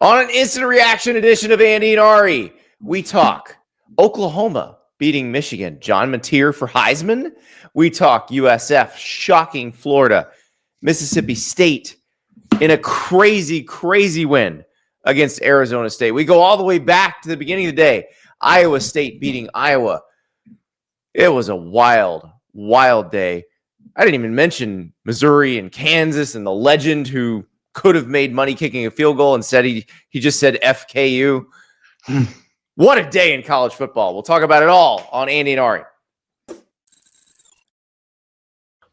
On an instant reaction edition of Andy and Ari, we talk Oklahoma beating Michigan, John Mateer for Heisman. We talk USF shocking Florida, Mississippi State in a crazy, crazy win against Arizona State. We go all the way back to the beginning of the day, Iowa State beating Iowa. It was a wild, wild day. I didn't even mention Missouri and Kansas and the legend who could have made money kicking a field goal. Instead, he just said FKU. What a day in college football. We'll talk about it all on Andy and Ari.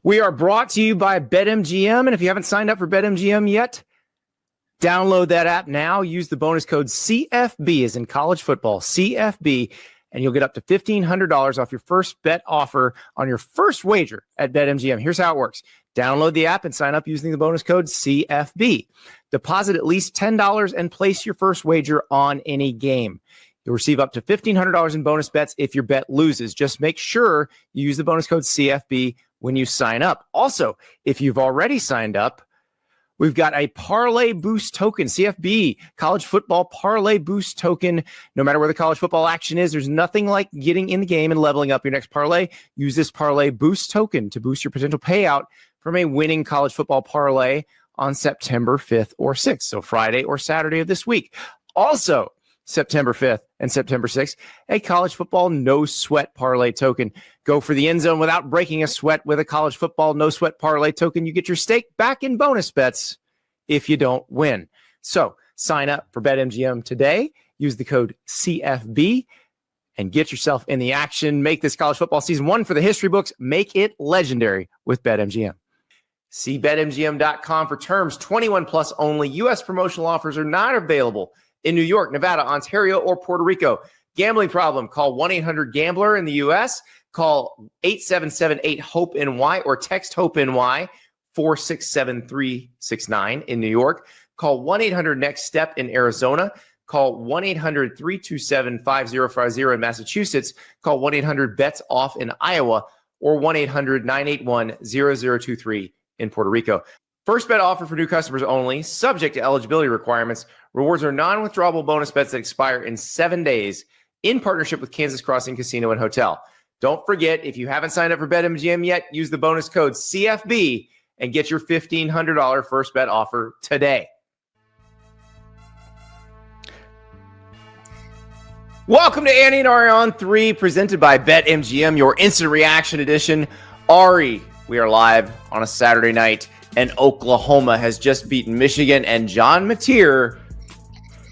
We are brought to you by BetMGM. And if you haven't signed up for BetMGM yet, download that app now. Use the bonus code CFB as in college football, CFB, and you'll get up to $1,500 off your first bet offer on your first wager at BetMGM. Here's how it works. Download the app and sign up using the bonus code CFB. Deposit at least $10 and place your first wager on any game. You'll receive up to $1,500 in bonus bets if your bet loses. Just make sure you use the bonus code CFB when you sign up. Also, if you've already signed up, we've got a Parlay Boost token, CFB, college football Parlay Boost token. No matter where the college football action is, there's nothing like getting in the game and leveling up your next parlay. Use this Parlay Boost token to boost your potential payout from a winning college football parlay on September 5th or 6th, so Friday or Saturday of this week. Also, September 5th and September 6th, a college football no sweat parlay token. Go for the end zone without breaking a sweat with a college football no sweat parlay token. You get your stake back in bonus bets if you don't win. So sign up for BetMGM today. Use the code CFB and get yourself in the action. Make this college football season one for the history books. Make it legendary with BetMGM. See BetMGM.com for terms. 21 plus only. U.S. promotional offers are not available in New York, Nevada, Ontario, or Puerto Rico. Gambling problem? Call 1-800-GAMBLER in the U.S. Call 877-8-HOPE-NY or text HOPE-NY 467-369 in New York. Call 1-800-NEXT-STEP in Arizona. Call 1-800-327-5050 in Massachusetts. Call 1-800-BETS-OFF in Iowa or 1-800-981-0023 in Puerto Rico. First bet offer for new customers only, subject to eligibility requirements. Rewards are non-withdrawable bonus bets that expire in 7 days in partnership with Kansas Crossing Casino and Hotel. Don't forget, if you haven't signed up for BetMGM yet, use the bonus code CFB and get your $1,500 first bet offer today. Welcome to Andy and Ari on 3, presented by BetMGM, your instant reaction edition. Ari, we are live on a Saturday night, and Oklahoma has just beaten Michigan, and John Mateer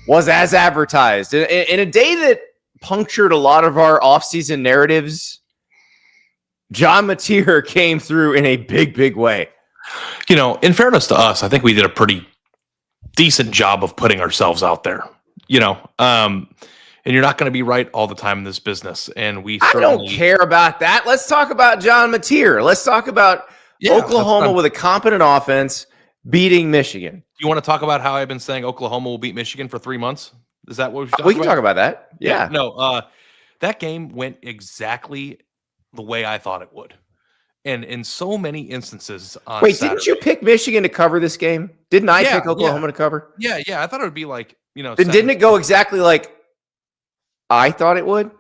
was as advertised. In a day that punctured a lot of our offseason narratives, John Mateer came through in a big, big way. You know, in fairness to us, I think we did a pretty decent job of putting ourselves out there, and you're not going to be right all the time in this business. And I don't care about that. Let's talk about John Mateer. Let's talk about Oklahoma with a competent offense beating Michigan. You want to talk about how I've been saying Oklahoma will beat Michigan for 3 months? Is that what we can talk about that? Yeah. No, that game went exactly the way I thought it would. And in so many instances on Saturday, didn't you pick Michigan to cover this game? Didn't I pick Oklahoma to cover? Yeah. I thought it would be like, Didn't it go exactly like I thought it would?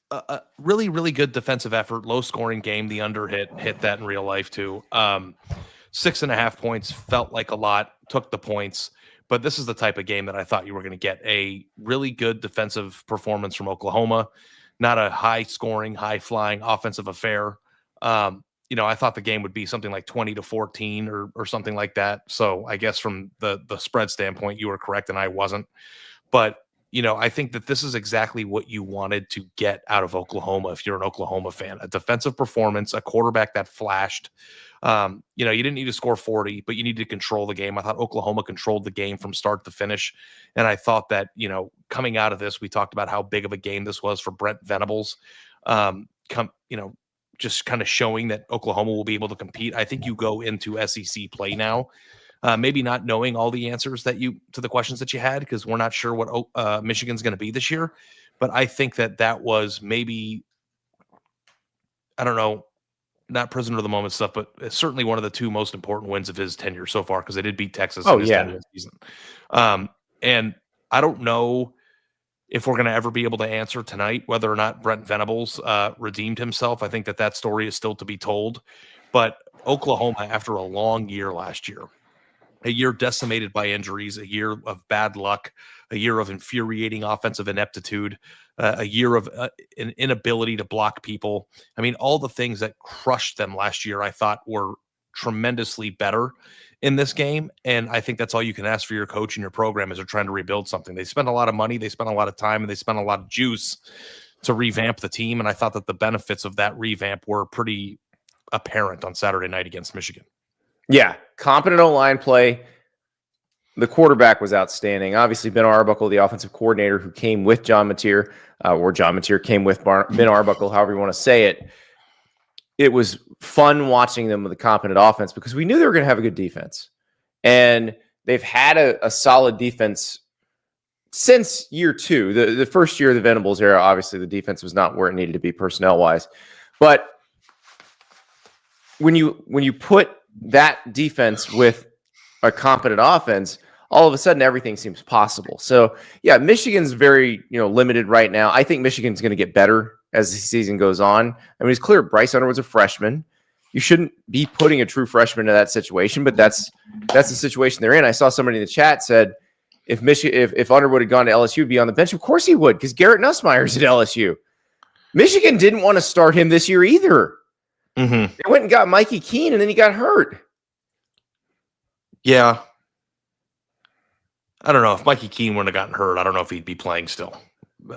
A really, really good defensive effort, low scoring game. The under hit that in real life too. 6.5 points felt like a lot, took the points, but this is the type of game that I thought you were going to get a really good defensive performance from Oklahoma, not a high scoring, high flying offensive affair. I thought the game would be something like 20-14 or something like that. So I guess from the spread standpoint, you were correct and I wasn't, but I think that this is exactly what you wanted to get out of Oklahoma if you're an Oklahoma fan. A defensive performance, a quarterback that flashed. You didn't need to score 40, but you needed to control the game. I thought Oklahoma controlled the game from start to finish. And I thought that, coming out of this, we talked about how big of a game this was for Brent Venables. Just kind of showing that Oklahoma will be able to compete. I think you go into SEC play now, maybe not knowing all the answers to the questions that you had, because we're not sure what Michigan's going to be this year. But I think that was maybe, I don't know, not prisoner of the moment stuff, but it's certainly one of the two most important wins of his tenure so far, because they did beat Texas in his 10th season. And I don't know if we're going to ever be able to answer tonight whether or not Brent Venables redeemed himself. I think that story is still to be told. But Oklahoma, after a long year last year, a year decimated by injuries, a year of bad luck, a year of infuriating offensive ineptitude, a year of an inability to block people. I mean, all the things that crushed them last year, I thought were tremendously better in this game. And I think that's all you can ask for your coach and your program as they're trying to rebuild something. They spent a lot of money, they spent a lot of time, and they spent a lot of juice to revamp the team. And I thought that the benefits of that revamp were pretty apparent on Saturday night against Michigan. Yeah, competent O-line play. The quarterback was outstanding. Obviously, Ben Arbuckle, the offensive coordinator who came with John Mateer, or John Mateer came with Ben Arbuckle, however you want to say it. It was fun watching them with a competent offense because we knew they were going to have a good defense. And they've had a solid defense since year two. The first year of the Venables era, obviously, the defense was not where it needed to be personnel-wise. But when you put that defense with a competent offense, all of a sudden everything seems possible. So yeah, Michigan's very limited right now. I think Michigan's going to get better as the season goes on. I mean, it's clear Bryce Underwood's a freshman. You shouldn't be putting a true freshman in that situation, but that's the situation they're in. I saw somebody in the chat said if Underwood had gone to LSU, he'd be on the bench. Of course he would, because Garrett Nussmeier's at LSU. Michigan didn't want to start him this year either. Mm-hmm. They went and got Mikey Keene, and then he got hurt. Yeah. I don't know if Mikey Keene wouldn't have gotten hurt. I don't know if he'd be playing still.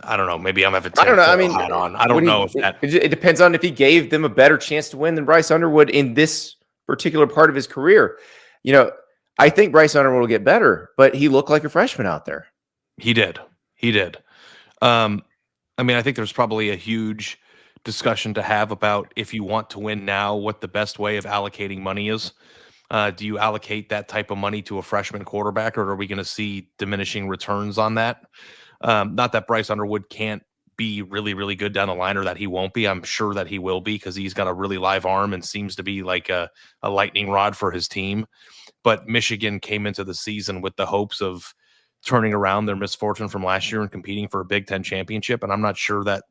I don't know. Maybe I'm having. I don't know. I mean, hat on. I don't know if that. It depends on if he gave them a better chance to win than Bryce Underwood in this particular part of his career. I think Bryce Underwood will get better, but he looked like a freshman out there. He did. I mean, I think there's probably a huge discussion to have about if you want to win now, what the best way of allocating money is. Do you allocate that type of money to a freshman quarterback, or are we going to see diminishing returns on that? Not that Bryce Underwood can't be really, really good down the line, or that he won't be. I'm sure that he will be, because he's got a really live arm and seems to be like a lightning rod for his team. But Michigan came into the season with the hopes of turning around their misfortune from last year and competing for a Big Ten championship. And I'm not sure that,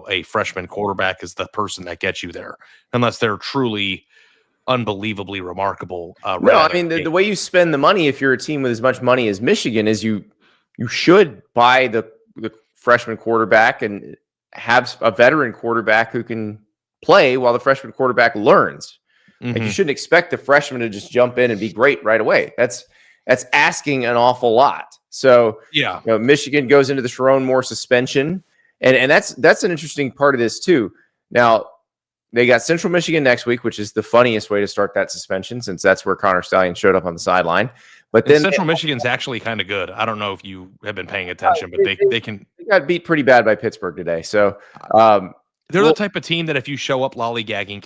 a freshman quarterback is the person that gets you there, unless they're truly unbelievably remarkable. No, I mean, the way you spend the money, if you're a team with as much money as Michigan, is you should buy the freshman quarterback and have a veteran quarterback who can play while the freshman quarterback learns. Mm-hmm. Like, you shouldn't expect the freshman to just jump in and be great right away. That's asking an awful lot. So yeah, Michigan goes into the Sharon Moore suspension, and that's an interesting part of this too. Now, they got Central Michigan next week, which is the funniest way to start that suspension, since that's where Connor Stallion showed up on the sideline. But then Central Michigan's actually kind of good. I don't know if you have been paying attention, but they got beat pretty bad by Pittsburgh today. So they're the type of team that if you show up lollygagging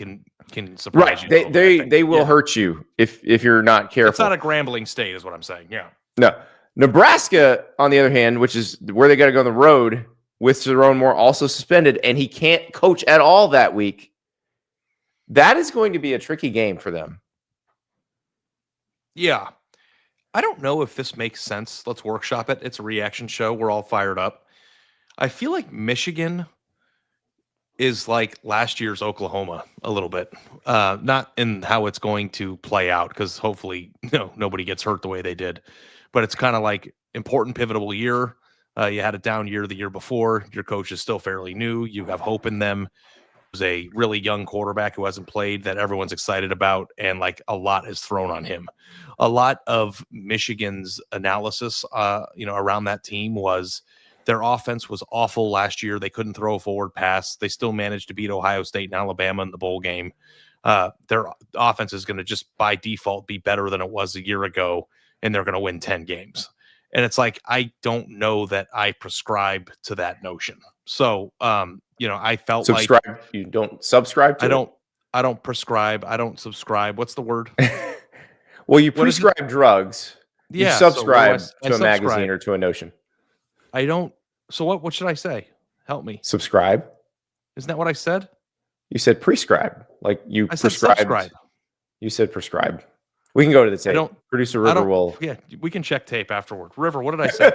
can surprise you. They will hurt you if you're not careful. It's not a Grambling State, is what I'm saying. Yeah. No. Nebraska, on the other hand, which is where they got to go on the road, with Sharon Moore also suspended, and he can't coach at all that week. That is going to be a tricky game for them. Yeah. I don't know if this makes sense. Let's workshop it. It's a reaction show. We're all fired up. I feel like Michigan is like last year's Oklahoma a little bit. Not in how it's going to play out, because hopefully nobody gets hurt the way they did. But it's kind of like important, pivotal year. You had a down year the year before. Your coach is still fairly new. You have hope in them. There's a really young quarterback who hasn't played that everyone's excited about, and like a lot is thrown on him. A lot of Michigan's analysis, around that team was their offense was awful last year. They couldn't throw a forward pass. They still managed to beat Ohio State and Alabama in the bowl game. Their offense is going to just by default be better than it was a year ago, and they're going to win 10 games. And it's like, I don't know that I prescribe to that notion. So, I felt subscribe. Like you don't subscribe to I don't prescribe. I don't subscribe. What's the word? Well, you prescribe drugs. Yeah, you subscribe so to a magazine or to a notion. I don't. So what should I say? Help me. Subscribe. Isn't that what I said? You said prescribe. Like you I said prescribed. subscribe. You said prescribe. We can go to the tape. don't. Producer River will. Yeah, we can check tape afterward. River, what did I say?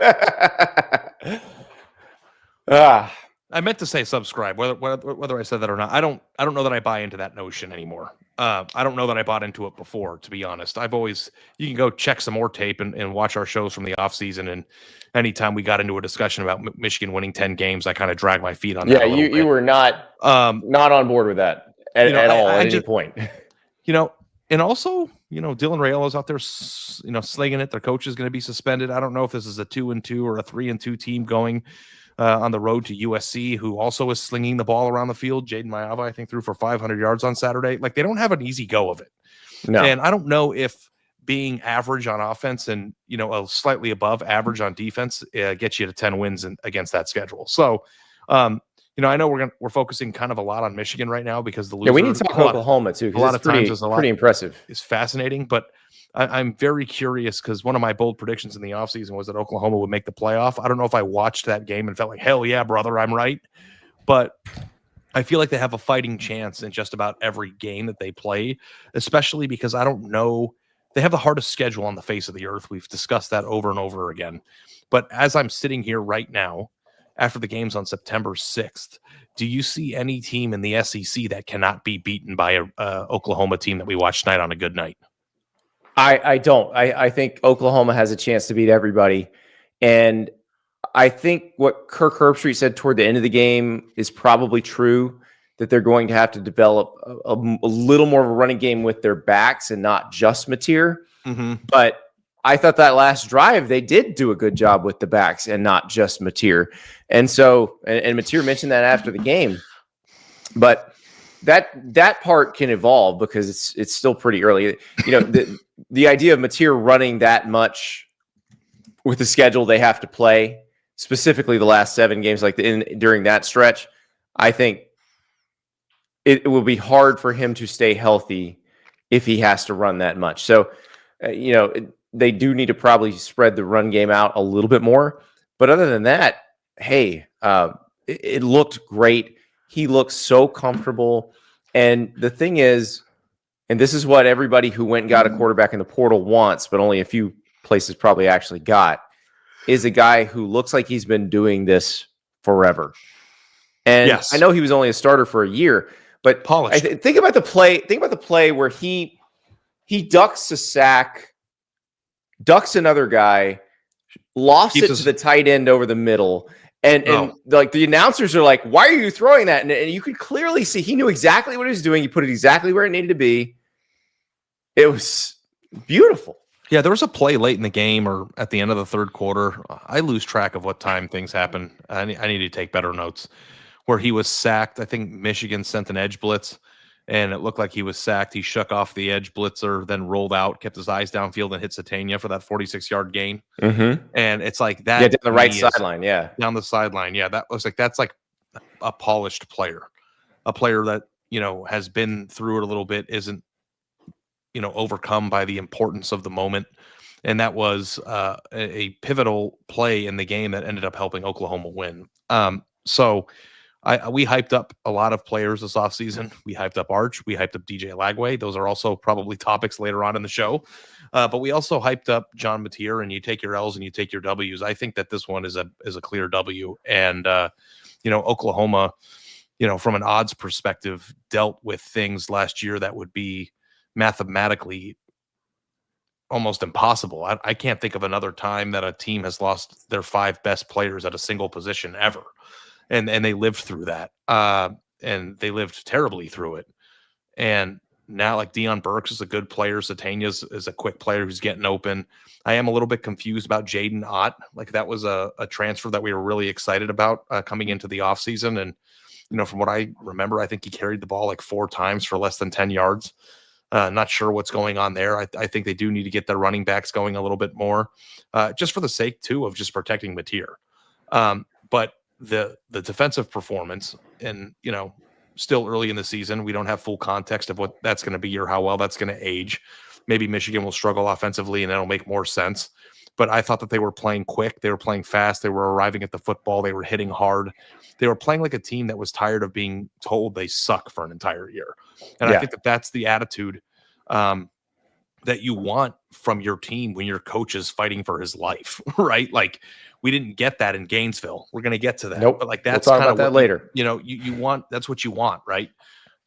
I meant to say subscribe. Whether I said that or not, I don't know that I buy into that notion anymore. I don't know that I bought into it before, to be honest. You can go check some more tape and watch our shows from the offseason. And anytime we got into a discussion about Michigan winning 10 games, I kind of dragged my feet on that. Yeah, you were not on board with that at all at any point. And also, Dylan Raiola's out there, slinging it. Their coach is going to be suspended. I don't know if this is a 2-2 or a 3-2 team going on the road to USC, who also is slinging the ball around the field. Jaden Mayava, I think, threw for 500 yards on Saturday. Like, they don't have an easy go of it. No. And I don't know if being average on offense and, a slightly above average on defense gets you to 10 wins against that schedule. So, I know we're focusing kind of a lot on Michigan right now because the loser. Yeah, we need to talk Oklahoma too. A lot of times it's pretty impressive. It's fascinating, but I'm very curious because one of my bold predictions in the offseason was that Oklahoma would make the playoff. I don't know if I watched that game and felt like, hell yeah, brother, I'm right. But I feel like they have a fighting chance in just about every game that they play, especially because I don't know. They have the hardest schedule on the face of the earth. We've discussed that over and over again. But as I'm sitting here right now, after the games on September 6th, do you see any team in the SEC that cannot be beaten by a Oklahoma team that we watched tonight on a good night? I don't. I think Oklahoma has a chance to beat everybody. And I think what Kirk Herbstreit said toward the end of the game is probably true, that they're going to have to develop a little more of a running game with their backs and not just Mateer. Mm-hmm. But I thought that last drive, they did do a good job with the backs and not just Mateer. And so, and Mateer mentioned that after the game. But that part can evolve because it's still pretty early. The idea of Mateer running that much with the schedule they have to play, specifically the last 7 games, during that stretch, I think it will be hard for him to stay healthy if he has to run that much. So, they do need to probably spread the run game out a little bit more. But other than that, hey, it looked great. He looks so comfortable. And the thing is, and this is what everybody who went and got a quarterback in the portal wants, but only a few places probably actually got, is a guy who looks like he's been doing this forever. And yes. I know he was only a starter for a year, but think about the play. Think about the play where he ducks a sack, ducks another guy, lofts it to the tight end over the middle. And the announcers are like, why are you throwing that? And you could clearly see he knew exactly what he was doing. He put it exactly where it needed to be. It was beautiful. Yeah, there was a play late in the game or at the end of the third quarter. I lose track of what time things happen. I need to take better notes. Where he was sacked. I think Michigan sent an edge blitz, and it looked like he was sacked. He shook off the edge blitzer, then rolled out, kept his eyes downfield, and hit Satania for that 46-yard gain. Mm-hmm. And it's like that. Yeah, down the right sideline. Yeah, down the sideline. Yeah, that's like a polished player, a player that has been through it a little bit, isn't overcome by the importance of the moment. And that was a pivotal play in the game that ended up helping Oklahoma win. So we hyped up a lot of players this offseason. We hyped up Arch. We hyped up DJ Lagway. Those are also probably topics later on in the show. But we also hyped up John Mateer, and you take your L's and you take your W's. I think that this one is a clear W. And, Oklahoma, from an odds perspective, dealt with things last year that would be mathematically almost impossible. I can't think of another time that a team has lost their 5 best players at a single position ever. And they lived through that. And they lived terribly through it. And now, like, Deion Burks is a good player. Satania is a quick player who's getting open. I am a little bit confused about Jaden Ott. Like, that was a transfer that we were really excited about coming into the offseason. And, from what I remember, I think he carried the ball like 4 times for less than 10 yards. Not sure what's going on there. I think they do need to get their running backs going a little bit more, just for the sake, too, of just protecting Mateer. But the defensive performance, and still early in the season, we don't have full context of what that's going to be or how well that's going to age. Maybe Michigan will struggle offensively and that'll make more sense. But I thought that they were playing quick, they were playing fast, they were arriving at the football, they were hitting hard, they were playing like a team that was tired of being told they suck for an entire year. And I think that that's the attitude that you want from your team when your coach is fighting for his life, right? Like we didn't get that in Gainesville. We're going to get to that. Nope. But like We'll that's talk kind about of that what later. you want. That's what you want, right?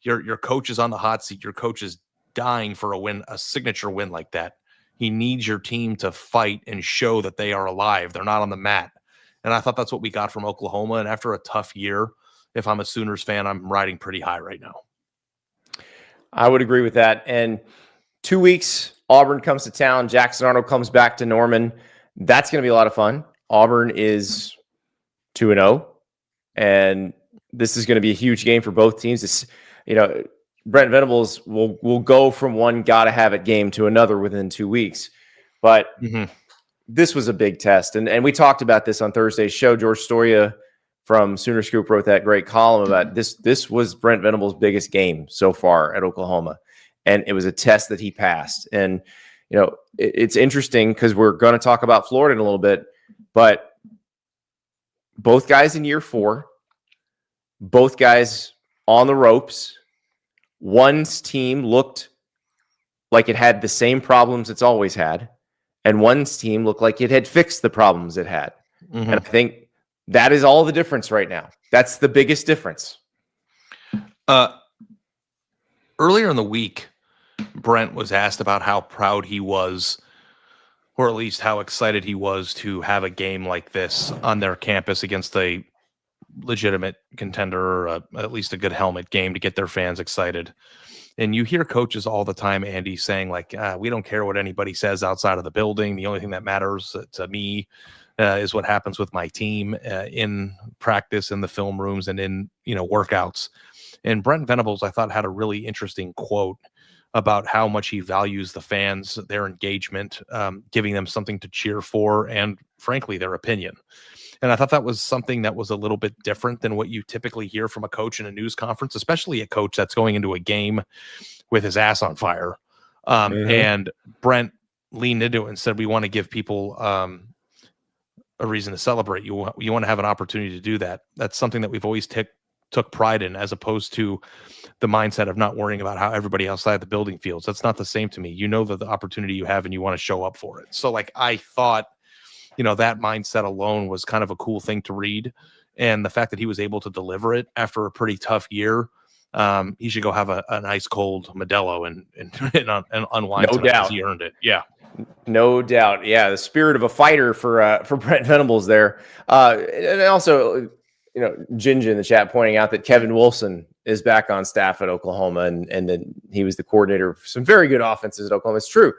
Your coach is on the hot seat. Your coach is dying for a win, a signature win like that. He needs your team to fight and show that they are alive. They're not on the mat. And I thought that's what we got from Oklahoma. And after a tough year, if I'm a Sooners fan, I'm riding pretty high right now. I would agree with that. And 2 weeks, Auburn comes to town. Jackson Arnold comes back to Norman. That's going to be a lot of fun. Auburn is 2-0, and this is going to be a huge game for both teams. It's, Brent Venables will go from one gotta have it game to another within 2 weeks. But this was a big test. And we talked about this on Thursday's show. George Storia from Sooner Scoop wrote that great column about this. This was Brent Venables' biggest game so far at Oklahoma. And it was a test that he passed. And, it's interesting because we're going to talk about Florida in a little bit, but both guys in year 4, both guys on the ropes. One's team looked like it had the same problems it's always had, and one's team looked like it had fixed the problems it had. And I think that is all the difference right now. That's the biggest difference. Earlier in the week, Brent was asked about how proud he was, or at least how excited he was to have a game like this on their campus against a legitimate contender, or at least a good helmet game to get their fans excited. And you hear coaches all the time, Andy, saying like, we don't care what anybody says outside of the building. The only thing that matters to me is what happens with my team in practice, in the film rooms, and in workouts. And Brent Venables, I thought, had a really interesting quote about how much he values the fans, their engagement, giving them something to cheer for, and frankly, their opinion. And I thought that was something that was a little bit different than what you typically hear from a coach in a news conference, especially a coach that's going into a game with his ass on fire. And Brent leaned into it and said, we want to give people a reason to celebrate. You want to have an opportunity to do that. That's something that we've always took pride in, as opposed to the mindset of not worrying about how everybody outside the building feels. That's not the same to me. The opportunity you have and you want to show up for it. So like, I thought, that mindset alone was kind of a cool thing to read. And the fact that he was able to deliver it after a pretty tough year, he should go have an ice cold Modelo and unwind. No doubt. He earned it. Yeah. No doubt. Yeah. The spirit of a fighter for Brent Venables there. And also, Ginger in the chat pointing out that Kevin Wilson is back on staff at Oklahoma, and then he was the coordinator of some very good offenses at Oklahoma. It's true.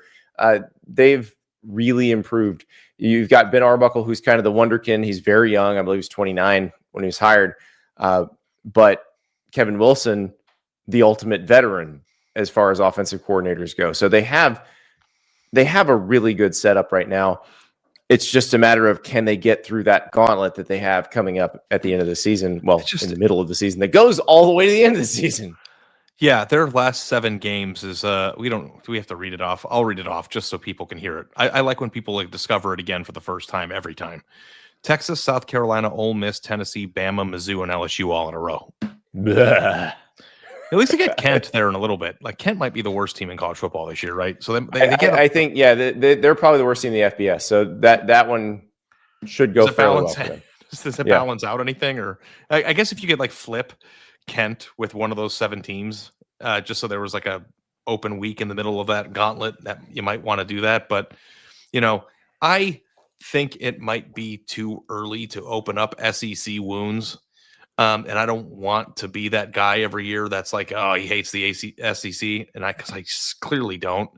They've really improved. You've got Ben Arbuckle, who's kind of the wonderkin. He's very young. I believe he's 29 when he was hired. But Kevin Wilson, the ultimate veteran as far as offensive coordinators go. So they have a really good setup right now. It's just a matter of, can they get through that gauntlet that they have coming up at the end of the season? Well, in the middle of the season, that goes all the way to the end of the season. Yeah, their last 7 games is do we have to read it off? I'll read it off just so people can hear it. I like when people discover it again for the first time every time. Texas, South Carolina, Ole Miss, Tennessee, Bama, Mizzou, and LSU all in a row. At least they get Kent there in a little bit. Like, Kent might be the worst team in college football this year, right? So I think, yeah, they're probably the worst team in the FBS. So that one should go fairly well for them. Does it balance out anything? Or I guess if you could flip Kent with one of those 7 teams, just so there was a open week in the middle of that gauntlet, that you might want to do that. But, I think it might be too early to open up SEC wounds. And I don't want to be that guy every year that's like, oh, he hates the SEC. And because I clearly don't.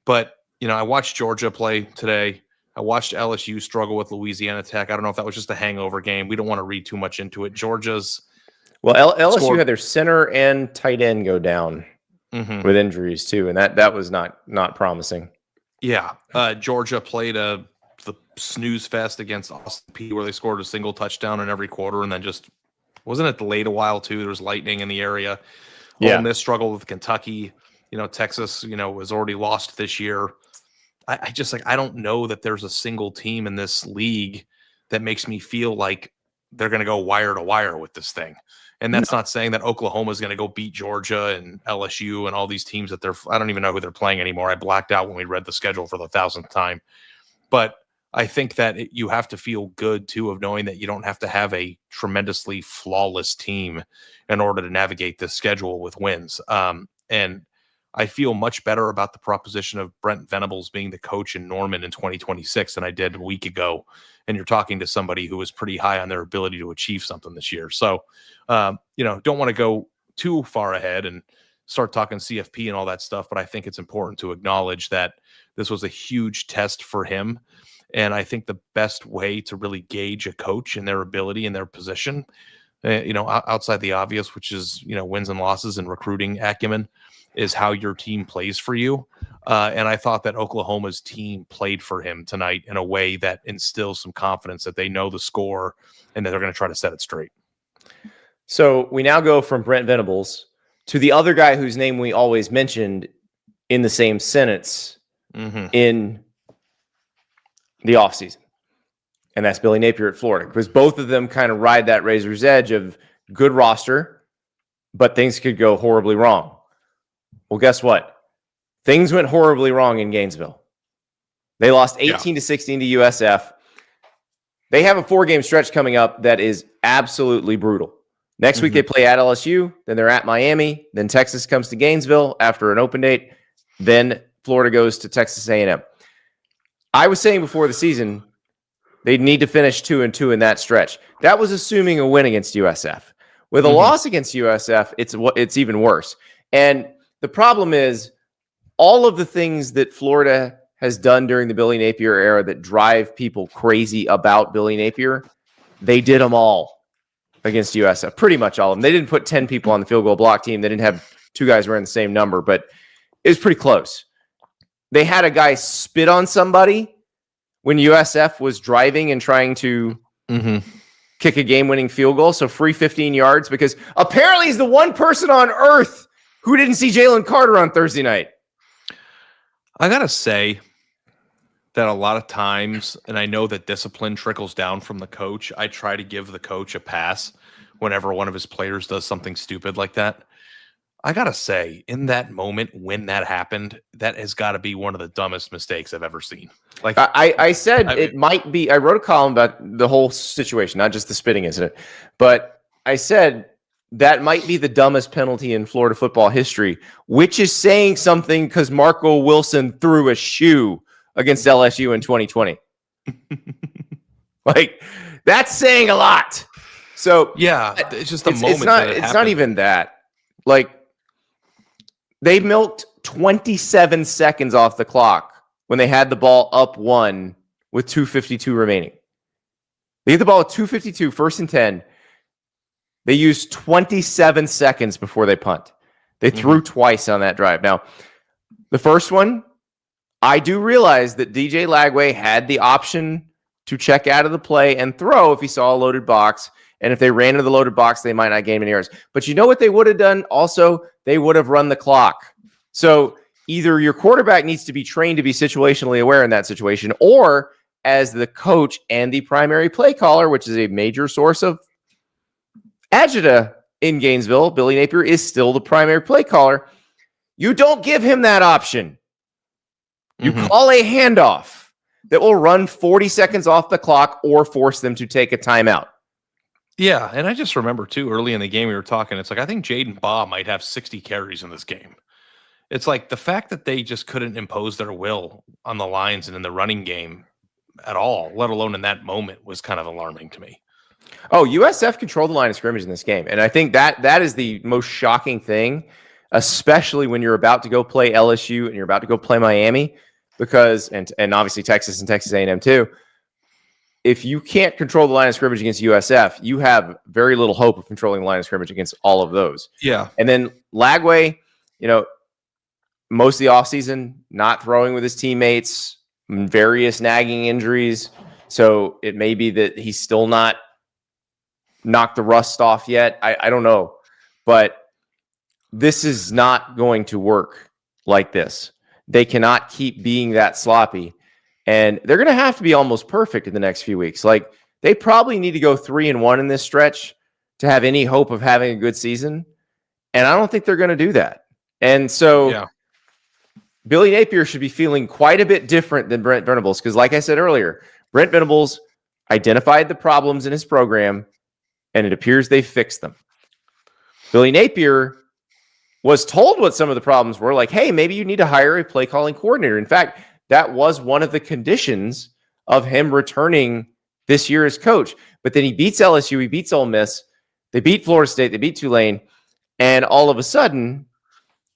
But, I watched Georgia play today. I watched LSU struggle with Louisiana Tech. I don't know if that was just a hangover game. We don't want to read too much into it. Georgia's. Well, LSU had their center and tight end go down with injuries too. And that was not promising. Yeah. Georgia played the snooze fest against Austin Peay, where they scored a single touchdown in every quarter, and then just wasn't it delayed a while too? There was lightning in the area. Yeah. Ole Miss struggled with Kentucky. Texas, was already lost this year. I just I don't know that there's a single team in this league that makes me feel like they're going to go wire to wire with this thing. And that's not saying that Oklahoma is going to go beat Georgia and LSU and all these teams that I don't even know who they're playing anymore. I blacked out when we read the schedule for the 1,000th time. But I think that you have to feel good, too, of knowing that you don't have to have a tremendously flawless team in order to navigate this schedule with wins. And I feel much better about the proposition of Brent Venables being the coach in Norman in 2026 than I did a week ago. And you're talking to somebody who was pretty high on their ability to achieve something this year. So, don't want to go too far ahead and start talking CFP and all that stuff. But I think it's important to acknowledge that this was a huge test for him. And I think the best way to really gauge a coach and their ability and their position, outside the obvious, which is, wins and losses and recruiting acumen, is how your team plays for you. And I thought that Oklahoma's team played for him tonight in a way that instills some confidence that they know the score and that they're going to try to set it straight. So we now go from Brent Venables to the other guy whose name we always mentioned in the same sentence in the offseason. And that's Billy Napier at Florida, because both of them kind of ride that razor's edge of good roster, but things could go horribly wrong. Well, guess what? Things went horribly wrong in Gainesville. They lost 18-16 to USF. They have a 4-game stretch coming up that is absolutely brutal. Next week, they play at LSU. Then they're at Miami. Then Texas comes to Gainesville after an open date. Then Florida goes to Texas A&M. I was saying before the season, they'd need to finish 2-2 in that stretch. That was assuming a win against USF. With a loss against USF, it's even worse. And the problem is all of the things that Florida has done during the Billy Napier era that drive people crazy about Billy Napier, they did them all against USF, pretty much all of them. They didn't put 10 people on the field goal block team. They didn't have 2 guys wearing the same number, but it was pretty close. They had a guy spit on somebody when USF was driving and trying to kick a game-winning field goal, so free 15 yards, because apparently he's the one person on earth who didn't see Jalen Carter on Thursday night. I got to say that a lot of times, and I know that discipline trickles down from the coach, I try to give the coach a pass whenever one of his players does something stupid like that. I got to say, in that moment when that happened, that has got to be one of the dumbest mistakes I've ever seen. Like I said, it might be. I wrote a column about the whole situation, not just the spitting incident, but I said that might be the dumbest penalty in Florida football history, which is saying something because Marco Wilson threw a shoe against LSU in 2020. Like, that's saying a lot. So yeah, it's just the moment. It's not even that. Like, they milked 27 seconds off the clock when they had the ball up 1 with 2:52 remaining. They get the ball at 2:52, 1st and 10. They used 27 seconds before they punt. They threw twice on that drive. Now, the first one, I do realize that DJ Lagway had the option to check out of the play and throw if he saw a loaded box. And if they ran into the loaded box, they might not gain any yards. But you know what they would have done? Also, they would have run the clock. So either your quarterback needs to be trained to be situationally aware in that situation, or as the coach and the primary play caller, which is a major source of agita in Gainesville, Billy Napier is still the primary play caller. You don't give him that option. You call a handoff that will run 40 seconds off the clock or force them to take a timeout. Yeah, and I just remember, too, early in the game we were talking, it's like, I think Jaden Baugh might have 60 carries in this game. It's like the fact that they just couldn't impose their will on the lines and in the running game at all, let alone in that moment, was kind of alarming to me. Oh, USF controlled the line of scrimmage in this game. And I think that is the most shocking thing, especially when you're about to go play LSU and you're about to go play Miami, because, and obviously Texas and Texas A&M too. If you can't control the line of scrimmage against USF, you have very little hope of controlling the line of scrimmage against all of those. Yeah. And then Lagway, most of the offseason, not throwing with his teammates, various nagging injuries. So it may be that he's still not knocked the rust off yet. I don't know. But this is not going to work like this. They cannot keep being that sloppy. And they're going to have to be almost perfect in the next few weeks. Like, they probably need to go 3-1 in this stretch to have any hope of having a good season. And I don't think they're going to do that. And so Billy Napier should be feeling quite a bit different than Brent Venables, because like I said earlier, Brent Venables identified the problems in his program, and it appears they fixed them. Billy Napier was told what some of the problems were, like, hey, maybe you need to hire a play calling coordinator. In fact, that was one of the conditions of him returning this year as coach. But then he beats LSU, he beats Ole Miss, they beat Florida State, they beat Tulane, and all of a sudden,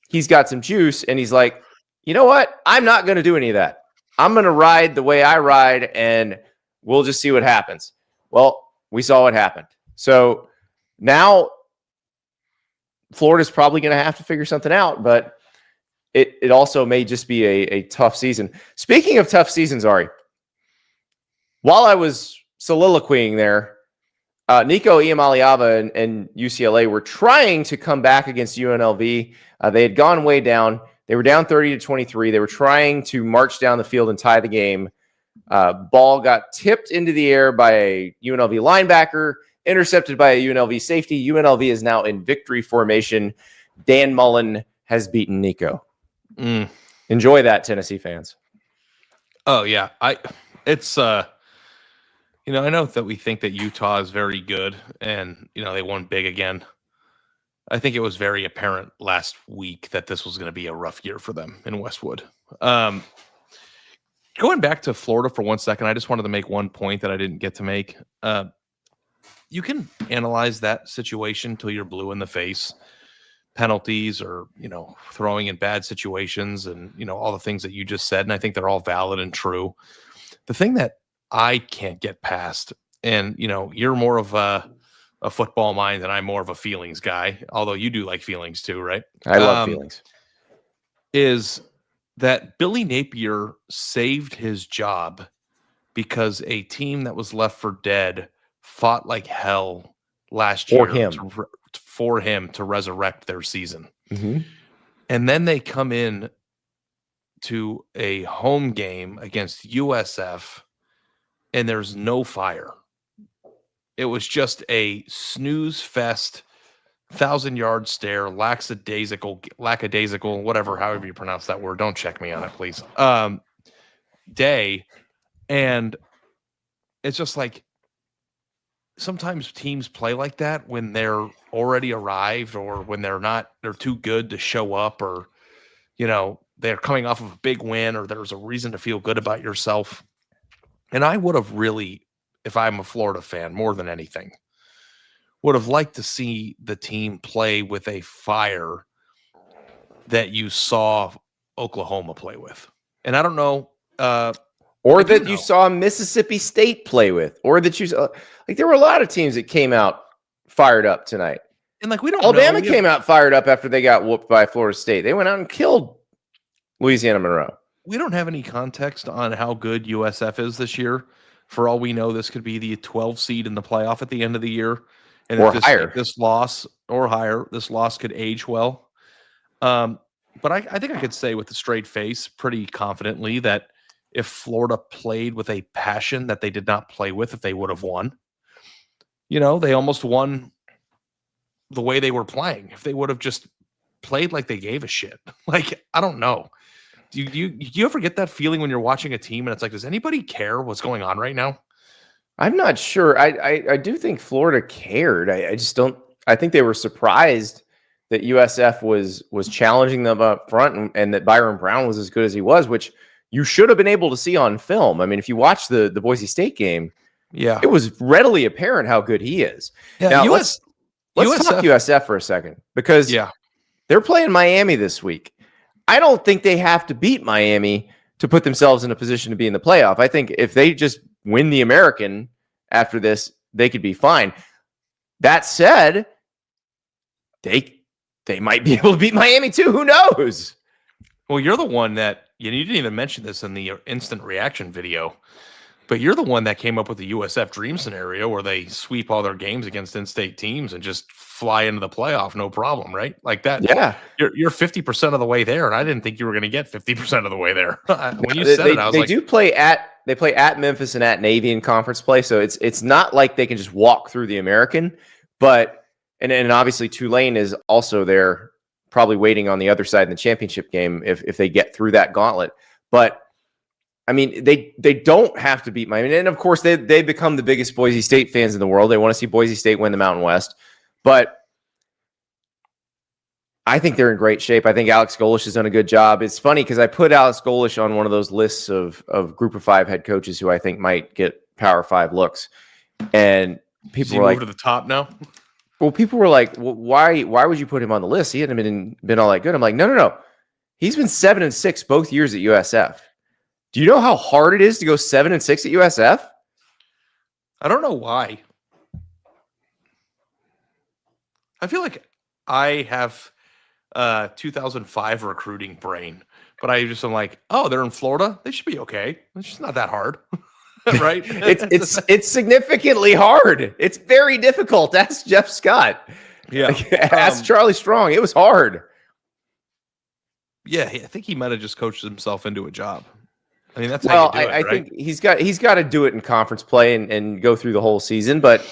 he's got some juice, and he's like, you know what? I'm not going to do any of that. I'm going to ride the way I ride, and we'll just see what happens. Well, we saw what happened. So now Florida's probably going to have to figure something out, but it also may just be a tough season. Speaking of tough seasons, Ari, while I was soliloquying there, Nico Iamaleava and UCLA were trying to come back against UNLV. They had gone way down. They were down 30-23. They were trying to march down the field and tie the game. Ball got tipped into the air by a UNLV linebacker, intercepted by a UNLV safety. UNLV is now in victory formation. Dan Mullen has beaten Nico. Enjoy that, Tennessee fans. Oh, yeah. It's I know that we think that Utah is very good and, they won big again. I think it was very apparent last week that this was going to be a rough year for them in Westwood. Going back to Florida for 1 second, I just wanted to make one point that I didn't get to make. You can analyze that situation till you're blue in the face. Penalties or, throwing in bad situations and, all the things that you just said. And I think they're all valid and true. The thing that I can't get past, and, you're more of a football mind and I'm more of a feelings guy, although you do like feelings too, right? I love feelings. Is that Billy Napier saved his job because a team that was left for dead fought like hell last year for him to resurrect their season. Mm-hmm. And then they come in to a home game against USF and there's no fire. It was just a snooze fest, 1,000-yard stare, lackadaisical, whatever, however you pronounce that word. Don't check me on it, please. Day. And it's just like sometimes teams play like that when they're already arrived or when they're too good to show up or, they're coming off of a big win or there's a reason to feel good about yourself. And I would have really, if I'm a Florida fan, more than anything, would have liked to see the team play with a fire that you saw Oklahoma play with. And I don't know. Or that you saw Mississippi State play with. Or that you saw, there were a lot of teams that came out fired up tonight. And we don't Alabama came out fired up after they got whooped by Florida State. They went out and killed Louisiana Monroe. We don't have any context on how good USF is this year. For all we know, this could be the 12 seed in the playoff at the end of the year. And or higher. This loss could age well. But I think I could say with a straight face pretty confidently that if Florida played with a passion that they did not play with, if they would have won, they almost won the way they were playing. If they would have just played like they gave a shit. I don't know. Do you ever get that feeling when you're watching a team and it's like, does anybody care what's going on right now? I'm not sure. I do think Florida cared. I just don't. I think they were surprised that USF was challenging them up front and that Byron Brown was as good as he was, which you should have been able to see on film. I mean, if you watch the Boise State game, it was readily apparent how good he is. Yeah, now let's talk USF for a second because they're playing Miami this week. I don't think they have to beat Miami to put themselves in a position to be in the playoff. I think if they just win the American after this, they could be fine. That said, they might be able to beat Miami too. Who knows? Well, you're the one that you didn't even mention this in the instant reaction video, but you're the one that came up with the USF dream scenario where they sweep all their games against in-state teams and just fly into the playoff, no problem, right? Like that. Yeah, you're 50% of the way there, and I didn't think you were going to get 50% of the way there. When you said it, I was like, they play at Memphis and at Navy in conference play, so it's not like they can just walk through the American. But and obviously Tulane is also there, probably waiting on the other side in the championship game if they get through that gauntlet. But I mean, they don't have to beat Miami. And of course, they become the biggest Boise State fans in the world. They want to see Boise State win the Mountain West. But I think they're in great shape. I think Alex Golesh has done a good job. It's funny because I put Alex Golesh on one of those lists of Group of 5 head coaches who I think might get Power 5 looks. And people were like, to the top now. Well, people were like, well, why would you put him on the list? He hadn't been all that good. I'm like, no. He's been 7-6 both years at USF. Do you know how hard it is to go 7-6 at USF? I don't know why. I feel like I have 2005 recruiting brain, but I just am like, oh, they're in Florida. They should be okay. It's just not that hard, right? it's significantly hard. It's very difficult. Ask Jeff Scott. Yeah. Ask Charlie Strong. It was hard. Yeah, I think he might have just coached himself into a job. I mean, that's well. How you do it, I right? think he's got to do it in conference play and go through the whole season. But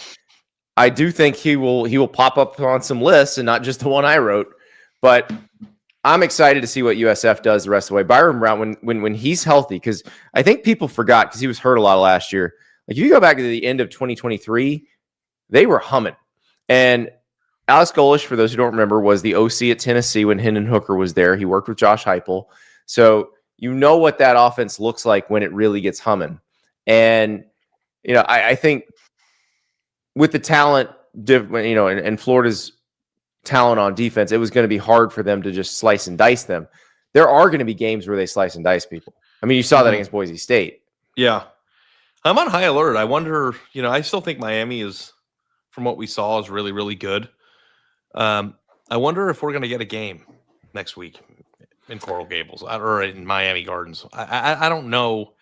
I do think he will pop up on some lists and not just the one I wrote. But I'm excited to see what USF does the rest of the way. Byron Brown, when he's healthy, because I think people forgot because he was hurt a lot last year. Like if you go back to the end of 2023, they were humming. And Alex Golesh, for those who don't remember, was the OC at Tennessee when Hendon Hooker was there. He worked with Josh Heupel. So you know what that offense looks like when it really gets humming. And, I think with the talent, and Florida's talent on defense, it was going to be hard for them to just slice and dice them. There are going to be games where they slice and dice people. I mean, you saw that against Boise State. Yeah. I'm on high alert. I wonder, I still think Miami is, from what we saw, is really, really good. I wonder if we're going to get a game next week in Coral Gables or in Miami Gardens. I don't know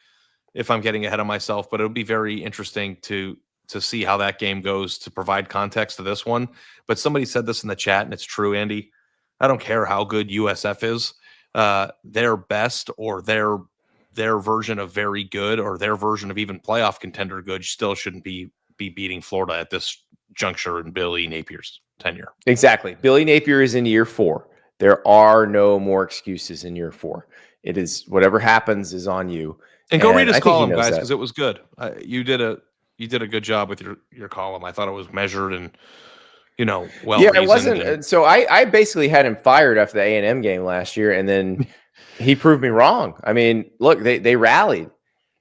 if I'm getting ahead of myself, but it'll be very interesting to see how that game goes to provide context to this one. But somebody said this in the chat, and it's true, Andy. I don't care how good USF is. Their best or their version of very good or their version of even playoff contender good still shouldn't be beating Florida at this juncture in Billy Napier's tenure. Exactly. Billy Napier is in year 4. There are no more excuses in year 4. It is whatever happens is on you. And go read his column, guys, because it was good. You did a good job with your column. I thought it was measured and well. Yeah, it wasn't. So I basically had him fired after the A&M game last year, and then he proved me wrong. I mean, look, they rallied.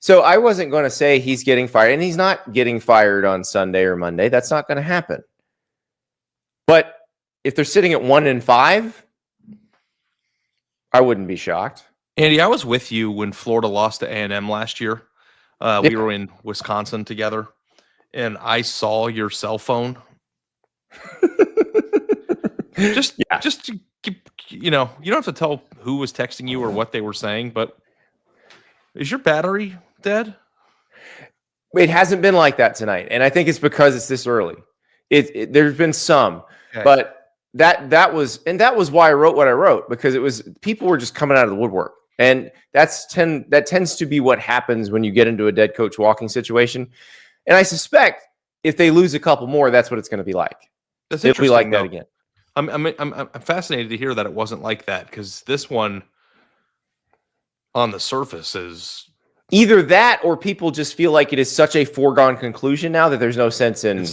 So I wasn't going to say he's getting fired, and he's not getting fired on Sunday or Monday. That's not going to happen. But if they're sitting at 1-5, I wouldn't be shocked. Andy, I was with you when Florida lost to A&M last year. We were in Wisconsin together, and I saw your cell phone. You don't have to tell who was texting you or what they were saying, but is your battery dead? It hasn't been like that tonight, and I think it's because it's this early. There's been some, okay. But that was why I wrote what I wrote, because it was people were just coming out of the woodwork. And that tends to be what happens when you get into a dead coach walking situation. And I suspect if they lose a couple more, that's what it's going to be like. It'll be like that again. I'm fascinated to hear that it wasn't like that, because this one on the surface is either that or people just feel like it is such a foregone conclusion now that there's no sense in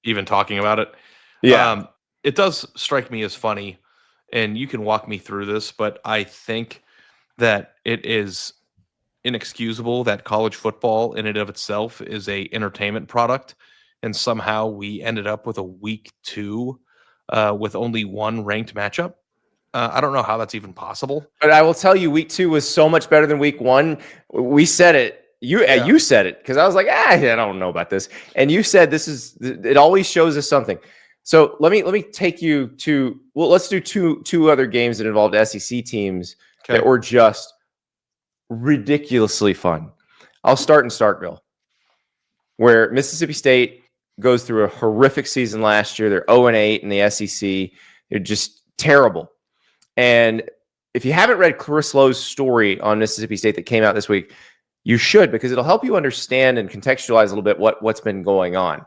even talking about it. Yeah. It does strike me as funny, and you can walk me through this, but I think that it is inexcusable that college football in and of itself is a entertainment product, and somehow we ended up with a week 2 with only one ranked matchup. I don't know how that's even possible. But I will tell you, week 2 was so much better than week 1. We said it. You said it, because I was like, I don't know about this. And you said it always shows us something. So let me take you to, let's do two other games that involved SEC teams that were just ridiculously fun. I'll start in Starkville, where Mississippi State goes through a horrific season last year. They're 0-8 in the SEC. They're just terrible. And if you haven't read Chris Lowe's story on Mississippi State that came out this week, you should, because it'll help you understand and contextualize a little bit what's been going on.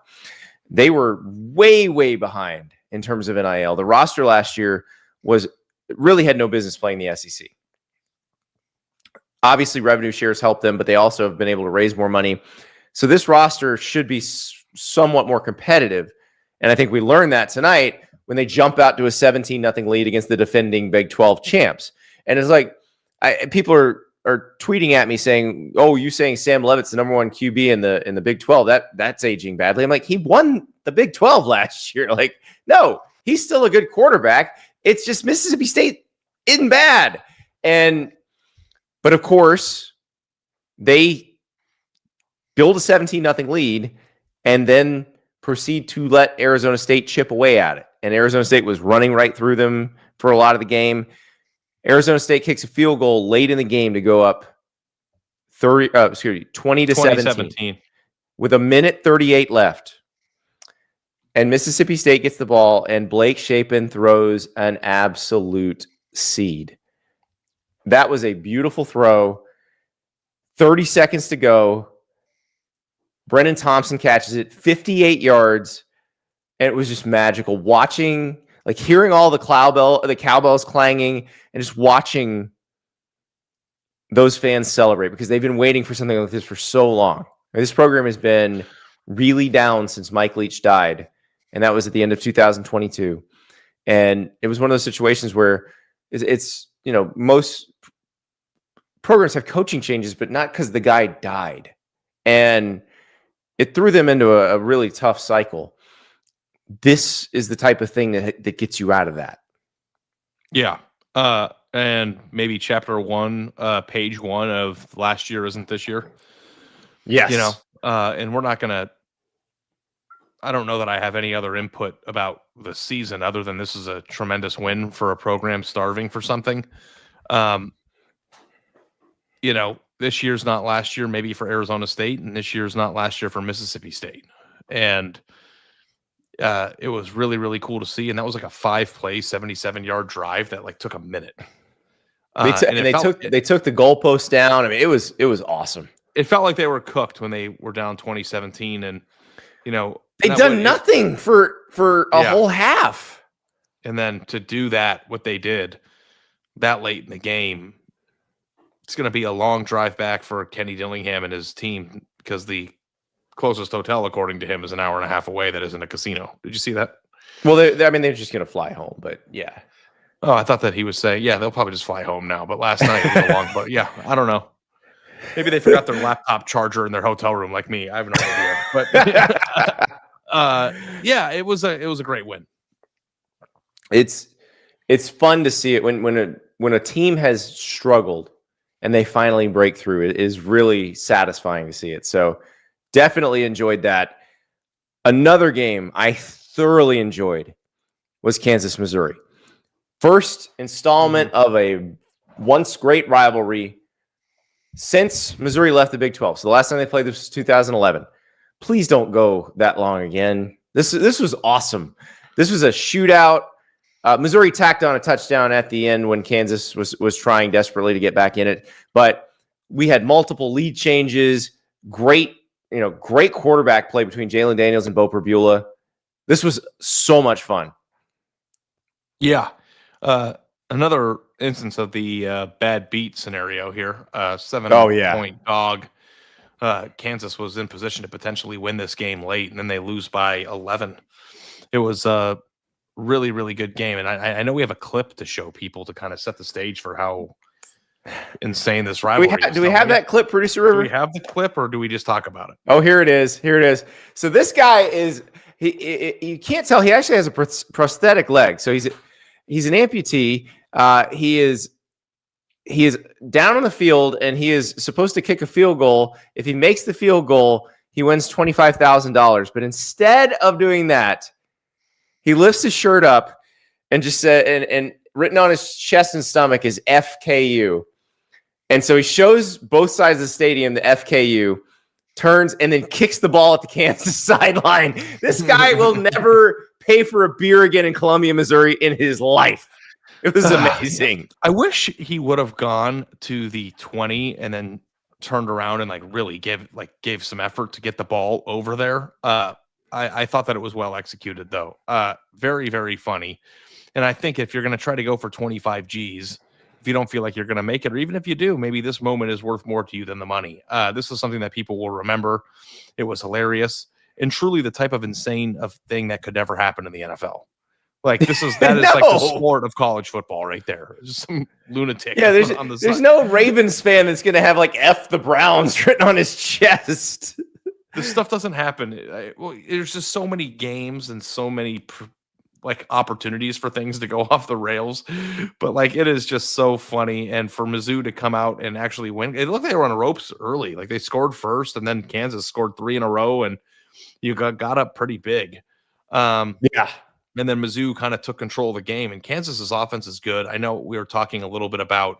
they were way, way behind in terms of NIL. The roster last year really had no business playing the SEC. Obviously, revenue shares help them, but they also have been able to raise more money. So this roster should be somewhat more competitive. And I think we learned that tonight when they jump out to a 17-0 lead against the defending Big 12 champs. And it's like, people are tweeting at me saying, "Oh, you saying Sam Leavitt's the number one QB in the Big 12? That's aging badly." I'm like, he won the Big 12 last year. Like, no, he's still a good quarterback. It's just Mississippi State isn't bad. But of course, they build a 17-0 lead and then proceed to let Arizona State chip away at it. And Arizona State was running right through them for a lot of the game. Arizona State kicks a field goal late in the game to go up 20-17 with 1:38 left. And Mississippi State gets the ball, and Blake Shapen throws an absolute seed. That was a beautiful throw. 30 seconds to go. Brennan Thompson catches it, 58 yards, and it was just magical. Hearing all the cowbells clanging, and just watching those fans celebrate because they've been waiting for something like this for so long. This program has been really down since Mike Leach died, and that was at the end of 2022. And it was one of those situations where it's most programs have coaching changes, but not because the guy died. And it threw them into a really tough cycle. This is the type of thing that gets you out of that. Yeah. And maybe chapter 1, page 1 of last year isn't this year. Yes. And we're not going to, I don't know that I have any other input about the season other than this is a tremendous win for a program starving for something. This year's not last year, maybe for Arizona State, and this year's not last year for Mississippi State. And it was really, really cool to see. And that was like a 5-play, 77-yard drive that took a minute. They took the goalpost down. I mean, it was awesome. It felt like they were cooked when they were down 2017, and they'd done nothing for a whole half. And then to do what they did that late in the game, it's going to be a long drive back for Kenny Dillingham and his team because the closest hotel, according to him, is an hour and a half away. That isn't a casino. Did you see that? Well, they're just going to fly home, but yeah. Oh, I thought that he was saying, yeah, they'll probably just fly home now. But last night it was a long, but yeah, I don't know. Maybe they forgot their laptop charger in their hotel room like me. I have no idea. But yeah, it was a great win. It's fun to see it when a team has struggled and they finally break through. It is really satisfying to see it. So definitely enjoyed that. Another game I thoroughly enjoyed was Kansas, Missouri. First installment of a once great rivalry since Missouri left the Big 12. So the last time they played this was 2011. Please don't go that long again. This was awesome. This was a shootout. Missouri tacked on a touchdown at the end when Kansas was trying desperately to get back in it. But we had multiple lead changes. Great quarterback play between Jalen Daniels and Bo Perbula. This was so much fun. Yeah. Another instance of the bad beat scenario here. 7-point dog. Kansas was in position to potentially win this game late, and then they lose by 11. It was a really, really good game. And I know we have a clip to show people to kind of set the stage for how insane this rivalry is. Do we have that clip, Producer River? Do we have the clip, or do we just talk about it? Oh, here it is. So this guy is you can't tell. He actually has a prosthetic leg. So he's an amputee. He is down on the field, and he is supposed to kick a field goal. If he makes the field goal, he wins $25,000. But instead of doing that, he lifts his shirt up and just said, and written on his chest and stomach is FKU. And so he shows both sides of the stadium, the FKU, turns, and then kicks the ball at the Kansas sideline. This guy will never pay for a beer again in Columbia, Missouri in his life. It was amazing. I wish he would have gone to the 20 and then turned around and really gave some effort to get the ball over there. I thought that it was well executed, though. Very, very funny. And I think if you're going to try to go for 25 G's, if you don't feel like you're going to make it, or even if you do, maybe this moment is worth more to you than the money. This is something that people will remember. It was hilarious and truly the type of insane thing that could never happen in the NFL. Like that is No. like the sport of college football right there. Just some lunatic. Yeah, on the there's side. no Ravens fan that's going to have like F the Browns written on his chest. This stuff doesn't happen. There's just so many games and so many like opportunities for things to go off the rails, but like it is just so funny. And for Mizzou to come out and actually win, it looked like they were on the ropes early. Like they scored first, and then Kansas scored 3 in a row, and you got up pretty big. Yeah. And then Mizzou kind of took control of the game, and Kansas's offense is good. I know we were talking a little bit about,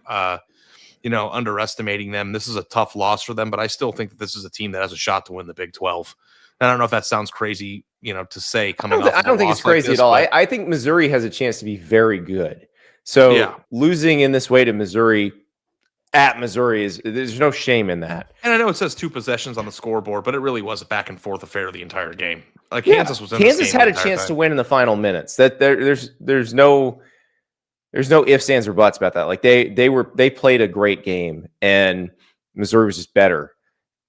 underestimating them. This is a tough loss for them, but I still think that this is a team that has a shot to win the Big 12. And I don't know if that sounds crazy, to say coming off. I don't think it's crazy at all. I think Missouri has a chance to be very good. So losing in this way to Missouri at Missouri there's no shame in that. And I know it says 2 possessions on the scoreboard, but it really was a back and forth affair the entire game. Like Kansas was in Kansas had a chance to win in the final minutes. That there's no ifs, ands, or buts about that. Like they played a great game, and Missouri was just better.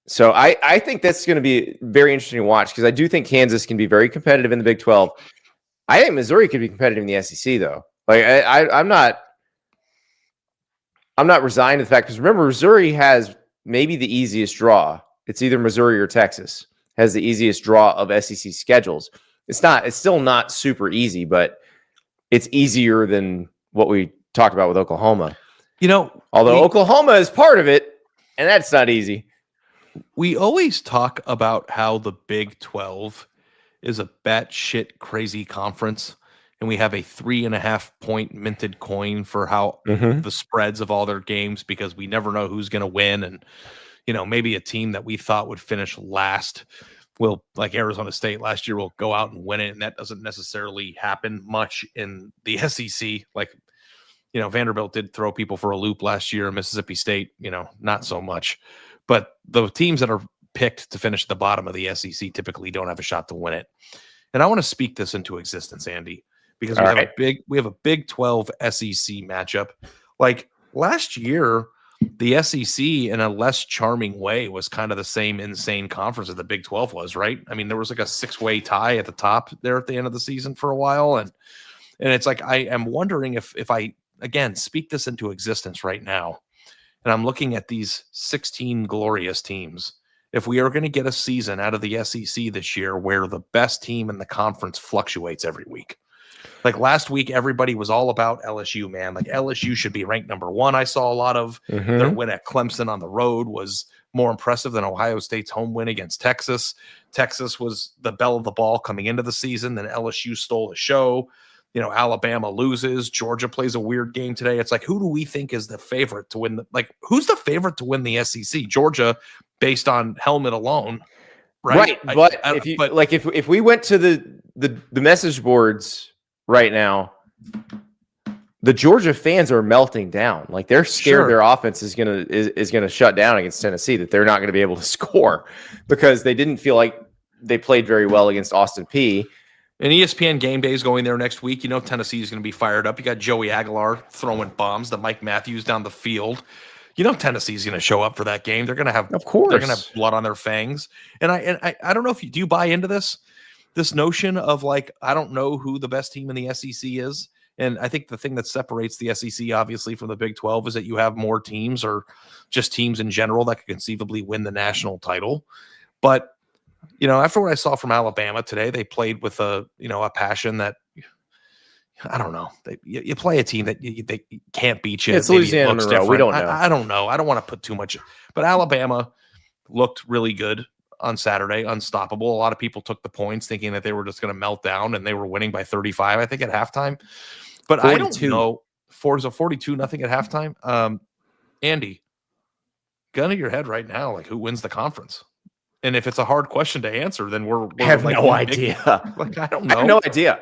So I think that's going to be very interesting to watch, because I do think Kansas can be very competitive in the Big 12. I think Missouri could be competitive in the SEC, though. Like I'm not resigned to the fact, because remember, Missouri has maybe the easiest draw. It's either Missouri or Texas has the easiest draw of SEC schedules. It's still not super easy, but it's easier than what we talked about with Oklahoma. Although Oklahoma is part of it, and that's not easy. We always talk about how the Big 12 is a batshit crazy conference, and we have a 3.5 point minted coin for how the spreads of all their games, because we never know who's going to win. And, maybe a team that we thought would finish last will, like Arizona State last year, will go out and win it. And that doesn't necessarily happen much in the SEC. Like, Vanderbilt did throw people for a loop last year. Mississippi State, not so much. But the teams that are picked to finish at the bottom of the SEC typically don't have a shot to win it. And I want to speak this into existence, Andy, because we have a Big 12 SEC matchup. Like last year, the SEC in a less charming way was kind of the same insane conference that the Big 12 was, right? I mean, there was like a 6-way tie at the top there at the end of the season for a while. And it's like, I am wondering if I, again, speak this into existence right now, and I'm looking at these 16 glorious teams, if we are going to get a season out of the SEC this year where the best team in the conference fluctuates every week. Like last week, everybody was all about LSU, man. Like LSU should be ranked number 1. I saw a lot of their win at Clemson on the road was more impressive than Ohio State's home win against Texas. Texas was the belle of the ball coming into the season. Then LSU stole the show. Alabama loses. Georgia plays a weird game today. It's like, who do we think is the favorite to win? Who's the favorite to win the SEC? Georgia, based on helmet alone, right? But if we went to the message boards right now, the Georgia fans are melting down. Like they're scared their offense is gonna shut down against Tennessee, that they're not going to be able to score, because they didn't feel like they played very well against Austin Peay. And ESPN Game Day is going there next week. Tennessee is going to be fired up. You got Joey Aguilar throwing bombs to Mike Matthews down the field. Tennessee's going to show up for that game. They're going to have, of course, they're going to have blood on their fangs. And I don't know if do you buy into this notion of like, I don't know who the best team in the SEC is. And I think the thing that separates the SEC obviously from the Big 12 is that you have more teams, or just teams in general, that could conceivably win the national title. But after what I saw from Alabama today, they played with a passion that, I don't know. You play a team that they can't beat you. It's Louisiana Monroe. We don't know. I don't know. I don't want to put too much. But Alabama looked really good on Saturday, unstoppable. A lot of people took the points thinking that they were just going to melt down, and they were winning by 35, I think, at halftime. But 42. I don't know. 42-0 at halftime. Andy, gun to your head right now, like who wins the conference? And if it's a hard question to answer, then we're I have like no idea. I don't know. I have no idea,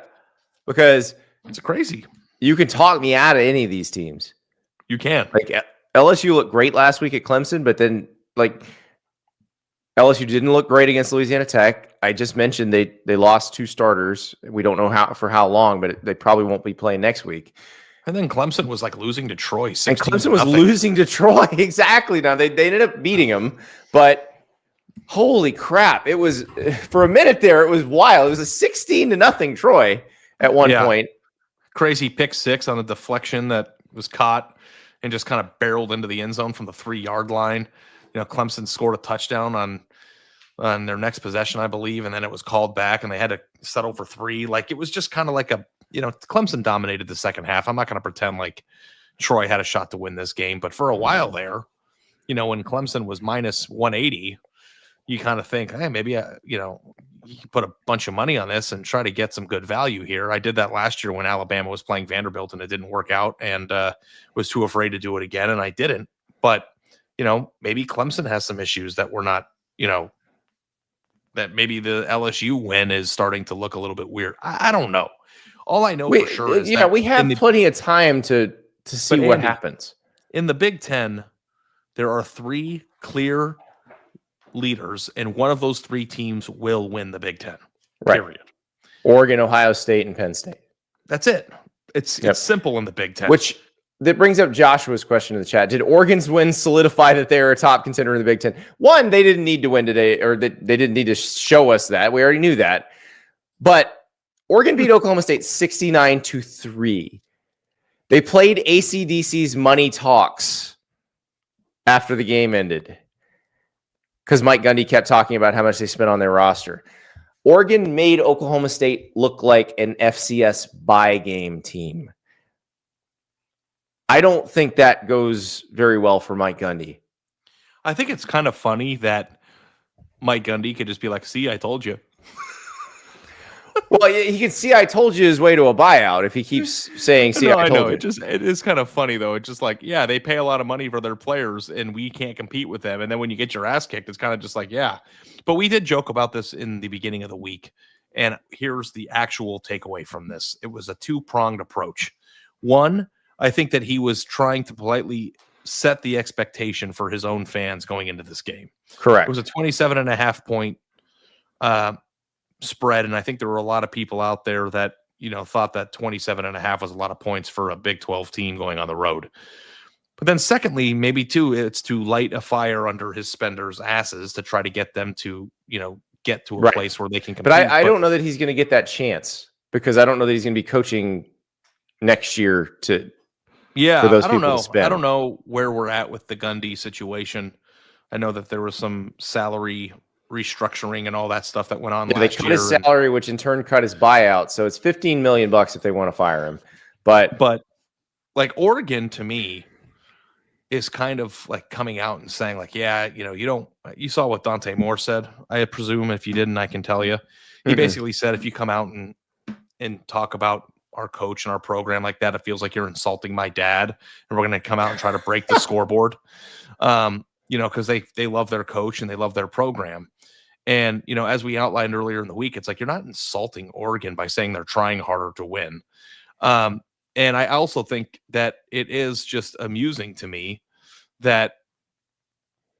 because it's crazy. You can talk me out of any of these teams. You can. Like LSU looked great last week at Clemson, but then like LSU didn't look great against Louisiana Tech. I just mentioned they lost 2 starters. We don't know how long, but they probably won't be playing next week. And then Clemson was like losing to Troy 16-0. And Clemson was losing to Troy. Exactly. Now they ended up beating them, but holy crap. It was, for a minute there, it was wild. It was a 16-0 Troy at one point. Crazy pick 6 on a deflection that was caught and just kind of barreled into the end zone from the 3-yard line. Clemson scored a touchdown on their next possession, I believe, and then it was called back and they had to settle for 3. Like, it was just kind of like Clemson dominated the second half. I'm not going to pretend like Troy had a shot to win this game, but for a while there, when Clemson was minus 180, you kind of think, hey, maybe, you can put a bunch of money on this and try to get some good value here. I did that last year when Alabama was playing Vanderbilt and it didn't work out, and was too afraid to do it again, and I didn't. But, maybe Clemson has some issues that we're not, that maybe the LSU win is starting to look a little bit weird. I don't know. All I know for sure is that we have plenty of time to see what happens. In the Big Ten, there are 3 clear leaders, and one of those 3 teams will win the Big Ten. Right. Period. Oregon, Ohio State, and Penn State. That's it. It's simple in the Big Ten. Which that brings up Joshua's question in the chat. Did Oregon's win solidify that they are a top contender in the Big Ten? One, they didn't need to win today, or they didn't need to show us that. We already knew that. But Oregon beat Oklahoma State 69-3. They played AC/DC's money talks after the game ended because Mike Gundy kept talking about how much they spent on their roster. Oregon made Oklahoma State look like an FCS buy game team. I don't think that goes very well for Mike Gundy. I think it's kind of funny that Mike Gundy could just be like, see, I told you. Well, he can see I told you his way to a buyout if he keeps saying, see, I told you. It is kind of funny, though. It's just like, yeah, they pay a lot of money for their players, and we can't compete with them. And then when you get your ass kicked, it's kind of just like, yeah. But we did joke about this in the beginning of the week. And here's the actual takeaway from this. It was a 2-pronged approach. One, I think that he was trying to politely set the expectation for his own fans going into this game. Correct. It was a 27.5 point spread, and I think there were a lot of people out there that thought that 27.5 was a lot of points for a Big 12 team going on the road. But then secondly, maybe too, it's to light a fire under his spenders' asses to try to get them to get to a place where they can compete. But I don't know that he's going to get that chance, because I don't know that he's going to be coaching next year for those people to spend. I don't know where we're at with the Gundy situation. I know that there was some salary restructuring and all that stuff that went on last year. They cut his salary, which in turn cut his buyout. So it's $15 million if they want to fire him. But like Oregon, to me, is kind of like coming out and saying like, yeah, you saw what Dante Moore said. I presume if you didn't, I can tell you. He basically said, if you come out and talk about our coach and our program like that, it feels like you're insulting my dad, and we're going to come out and try to break the scoreboard. Because they love their coach and they love their program. And, as we outlined earlier in the week, it's like, you're not insulting Oregon by saying they're trying harder to win. And I also think that it is just amusing to me that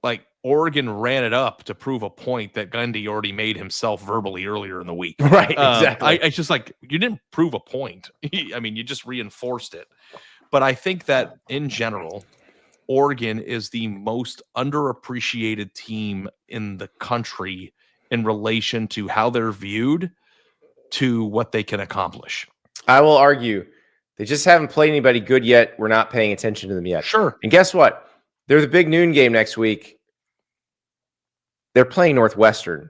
like Oregon ran it up to prove a point that Gundy already made himself verbally earlier in the week. Right. Exactly. I just like, you didn't prove a point. I mean, you just reinforced it. But I think that in general, Oregon is the most underappreciated team in the country in relation to how they're viewed to what they can accomplish. I will argue they just haven't played anybody good yet. We're not paying attention to them yet. Sure. And guess what? They're the big noon game next week. They're playing Northwestern.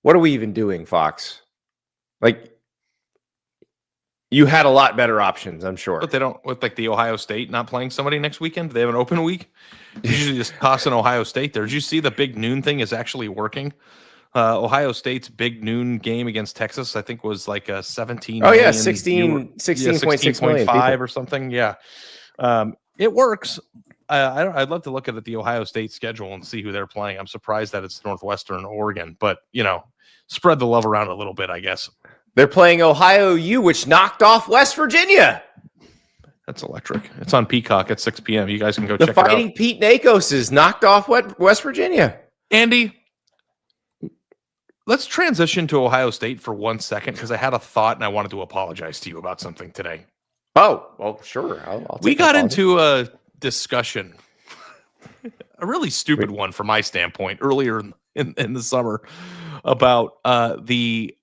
What are we even doing, Fox? Like, you had a lot better options, I'm sure. But they don't, with like the Ohio State not playing somebody next weekend. They have an open week. You usually just toss in Ohio State there. Did you see the big noon thing is actually working? Ohio State's big noon game against Texas, I think, was like a 17. Oh, yeah, 16.6 million or something. Yeah. It works. I'd love to look at the Ohio State schedule and see who they're playing. I'm surprised that it's Northwestern, Oregon, but spread the love around a little bit, I guess. They're playing Ohio U, which knocked off West Virginia. That's electric. It's on Peacock at 6 p.m. You guys can go check it out. The Fighting Pete Nakos is knocked off West Virginia. Andy, let's transition to Ohio State for 1 second because I had a thought and I wanted to apologize to you about something today. Oh, well, sure. I'll We take got that into a discussion, a really stupid one from my standpoint, earlier in the summer about the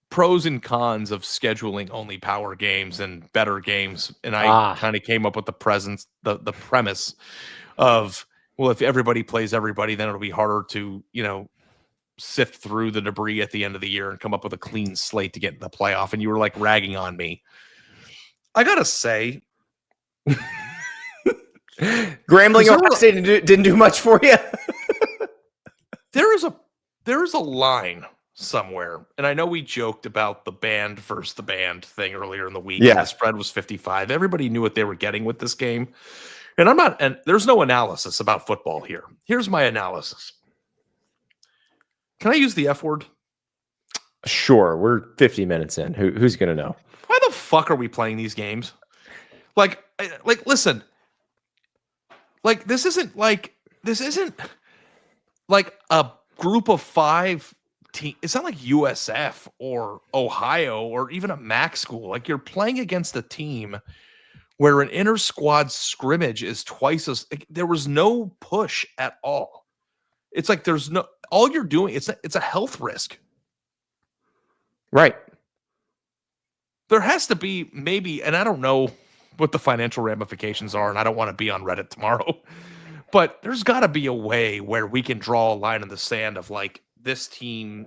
pros and cons of scheduling only power games and better games. And I kind of came up with the premise of, well, if everybody plays everybody, then it'll be harder to, sift through the debris at the end of the year and come up with a clean slate to get in the playoff. And you were like ragging on me. I gotta say, Grambling Ohio State didn't do much for you. there is a line somewhere, and I know we joked about the band versus the band thing earlier in the week. Yeah, the spread was 55. Everybody knew what they were getting with this game, and there's no analysis about football here. Here's my analysis. Can I use the F word? Sure. We're 50 minutes in. Who's gonna know? Why the fuck are we playing these games? Like, listen. Like, this isn't like a group of 5 team. It's not like USF or Ohio or even a MAC school. Like, you're playing against a team where an inter squad scrimmage is twice as. There was no push at all. It's like there's no. All you're doing. It's a health risk. Right. There has to be maybe, and I don't know what the financial ramifications are, and I don't want to be on Reddit tomorrow, but there's got to be a way where we can draw a line in the sand of like, this team's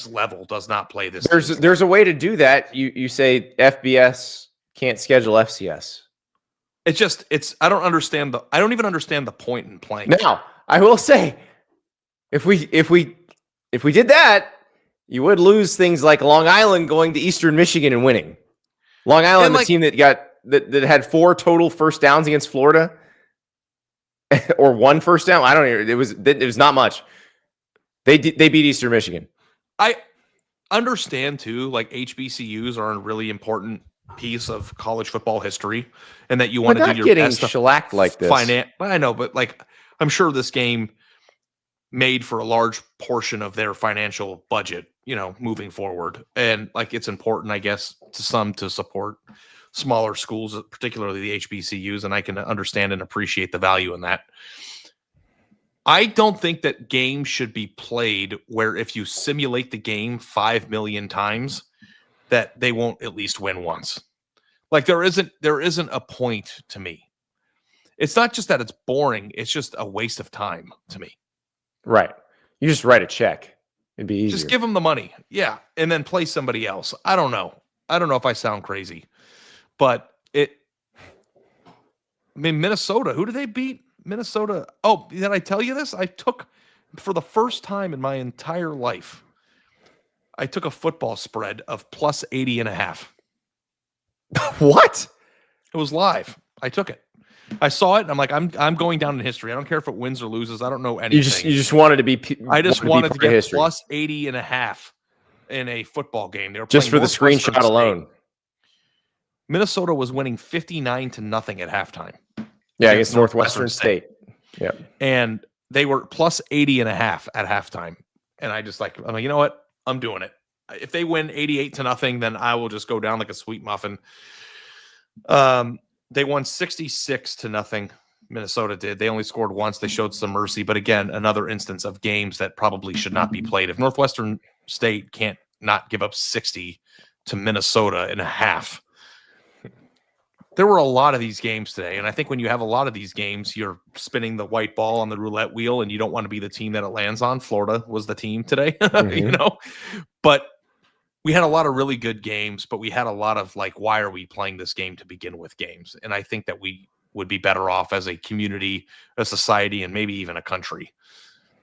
level does not play this. There's a way to do that. You say FBS can't schedule FCS. I don't even understand the point in playing. Now, I will say, if we did that, you would lose things like Long Island going to Eastern Michigan and winning. Long Island, the team that had 4 total first downs against Florida, or 1 first down. I don't know. It was not much. They beat Eastern Michigan. I understand too. Like, HBCUs are a really important piece of college football history, and that you want to do your best to shellacked like this. I know, but like, I'm sure this game made for a large portion of their financial budget, moving forward. And like, it's important, I guess, to some to support smaller schools, particularly the HBCUs. And I can understand and appreciate the value in that. I don't think that games should be played where if you simulate the game 5 million times, that they won't at least win once. Like, there isn't a point to me. It's not just that it's boring. It's just a waste of time to me. Right. You just write a check. It'd be easier. Just give them the money. Yeah. And then play somebody else. I don't know if I sound crazy, but Minnesota, who did they beat? Minnesota. Oh, did I tell you this? I took, for the first time in my entire life, I took a football spread of plus 80.5. What? It was live. I took it. I saw it, and I'm like, I'm going down in history. I don't care if it wins or loses. I don't know anything. You just wanted to be. I just wanted to get history. Plus 80.5 in a football game. They were just for the screenshot alone. Minnesota was winning 59-0 at halftime. Yeah, against Northwestern State. Yeah, and they were plus 80.5 at halftime. And I'm like, you know what? I'm doing it. If they win 88-0, then I will just go down like a sweet muffin. They won 66-0. Minnesota did. They only scored once. They showed some mercy. But again, another instance of games that probably should not be played. If Northwestern State can't not give up 60 to Minnesota in a half. There were a lot of these games today. And I think when you have a lot of these games, you're spinning the white ball on the roulette wheel and you don't want to be the team that it lands on. Florida was the team today, But we had a lot of really good games, but we had a lot of like, why are we playing this game to begin with games? And I think that we would be better off as a community, a society, and maybe even a country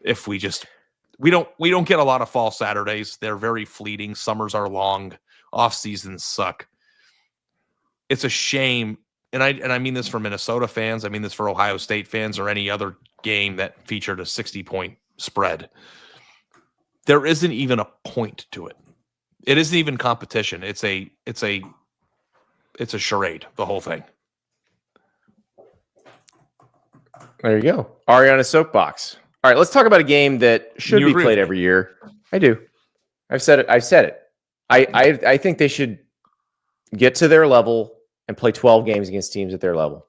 if we don't get a lot of fall Saturdays. They're very fleeting. Summers are long. Off seasons suck. It's a shame. And I mean this for Minnesota fans. I mean this for Ohio State fans or any other game that featured a 60-point spread. There isn't even a point to it. It isn't even competition. It's a charade, the whole thing. There you go. Ariana's soapbox. All right, let's talk about a game that should You be agree played with me? every year. I do. I've said it. I think they should get to their level and play 12 games against teams at their level.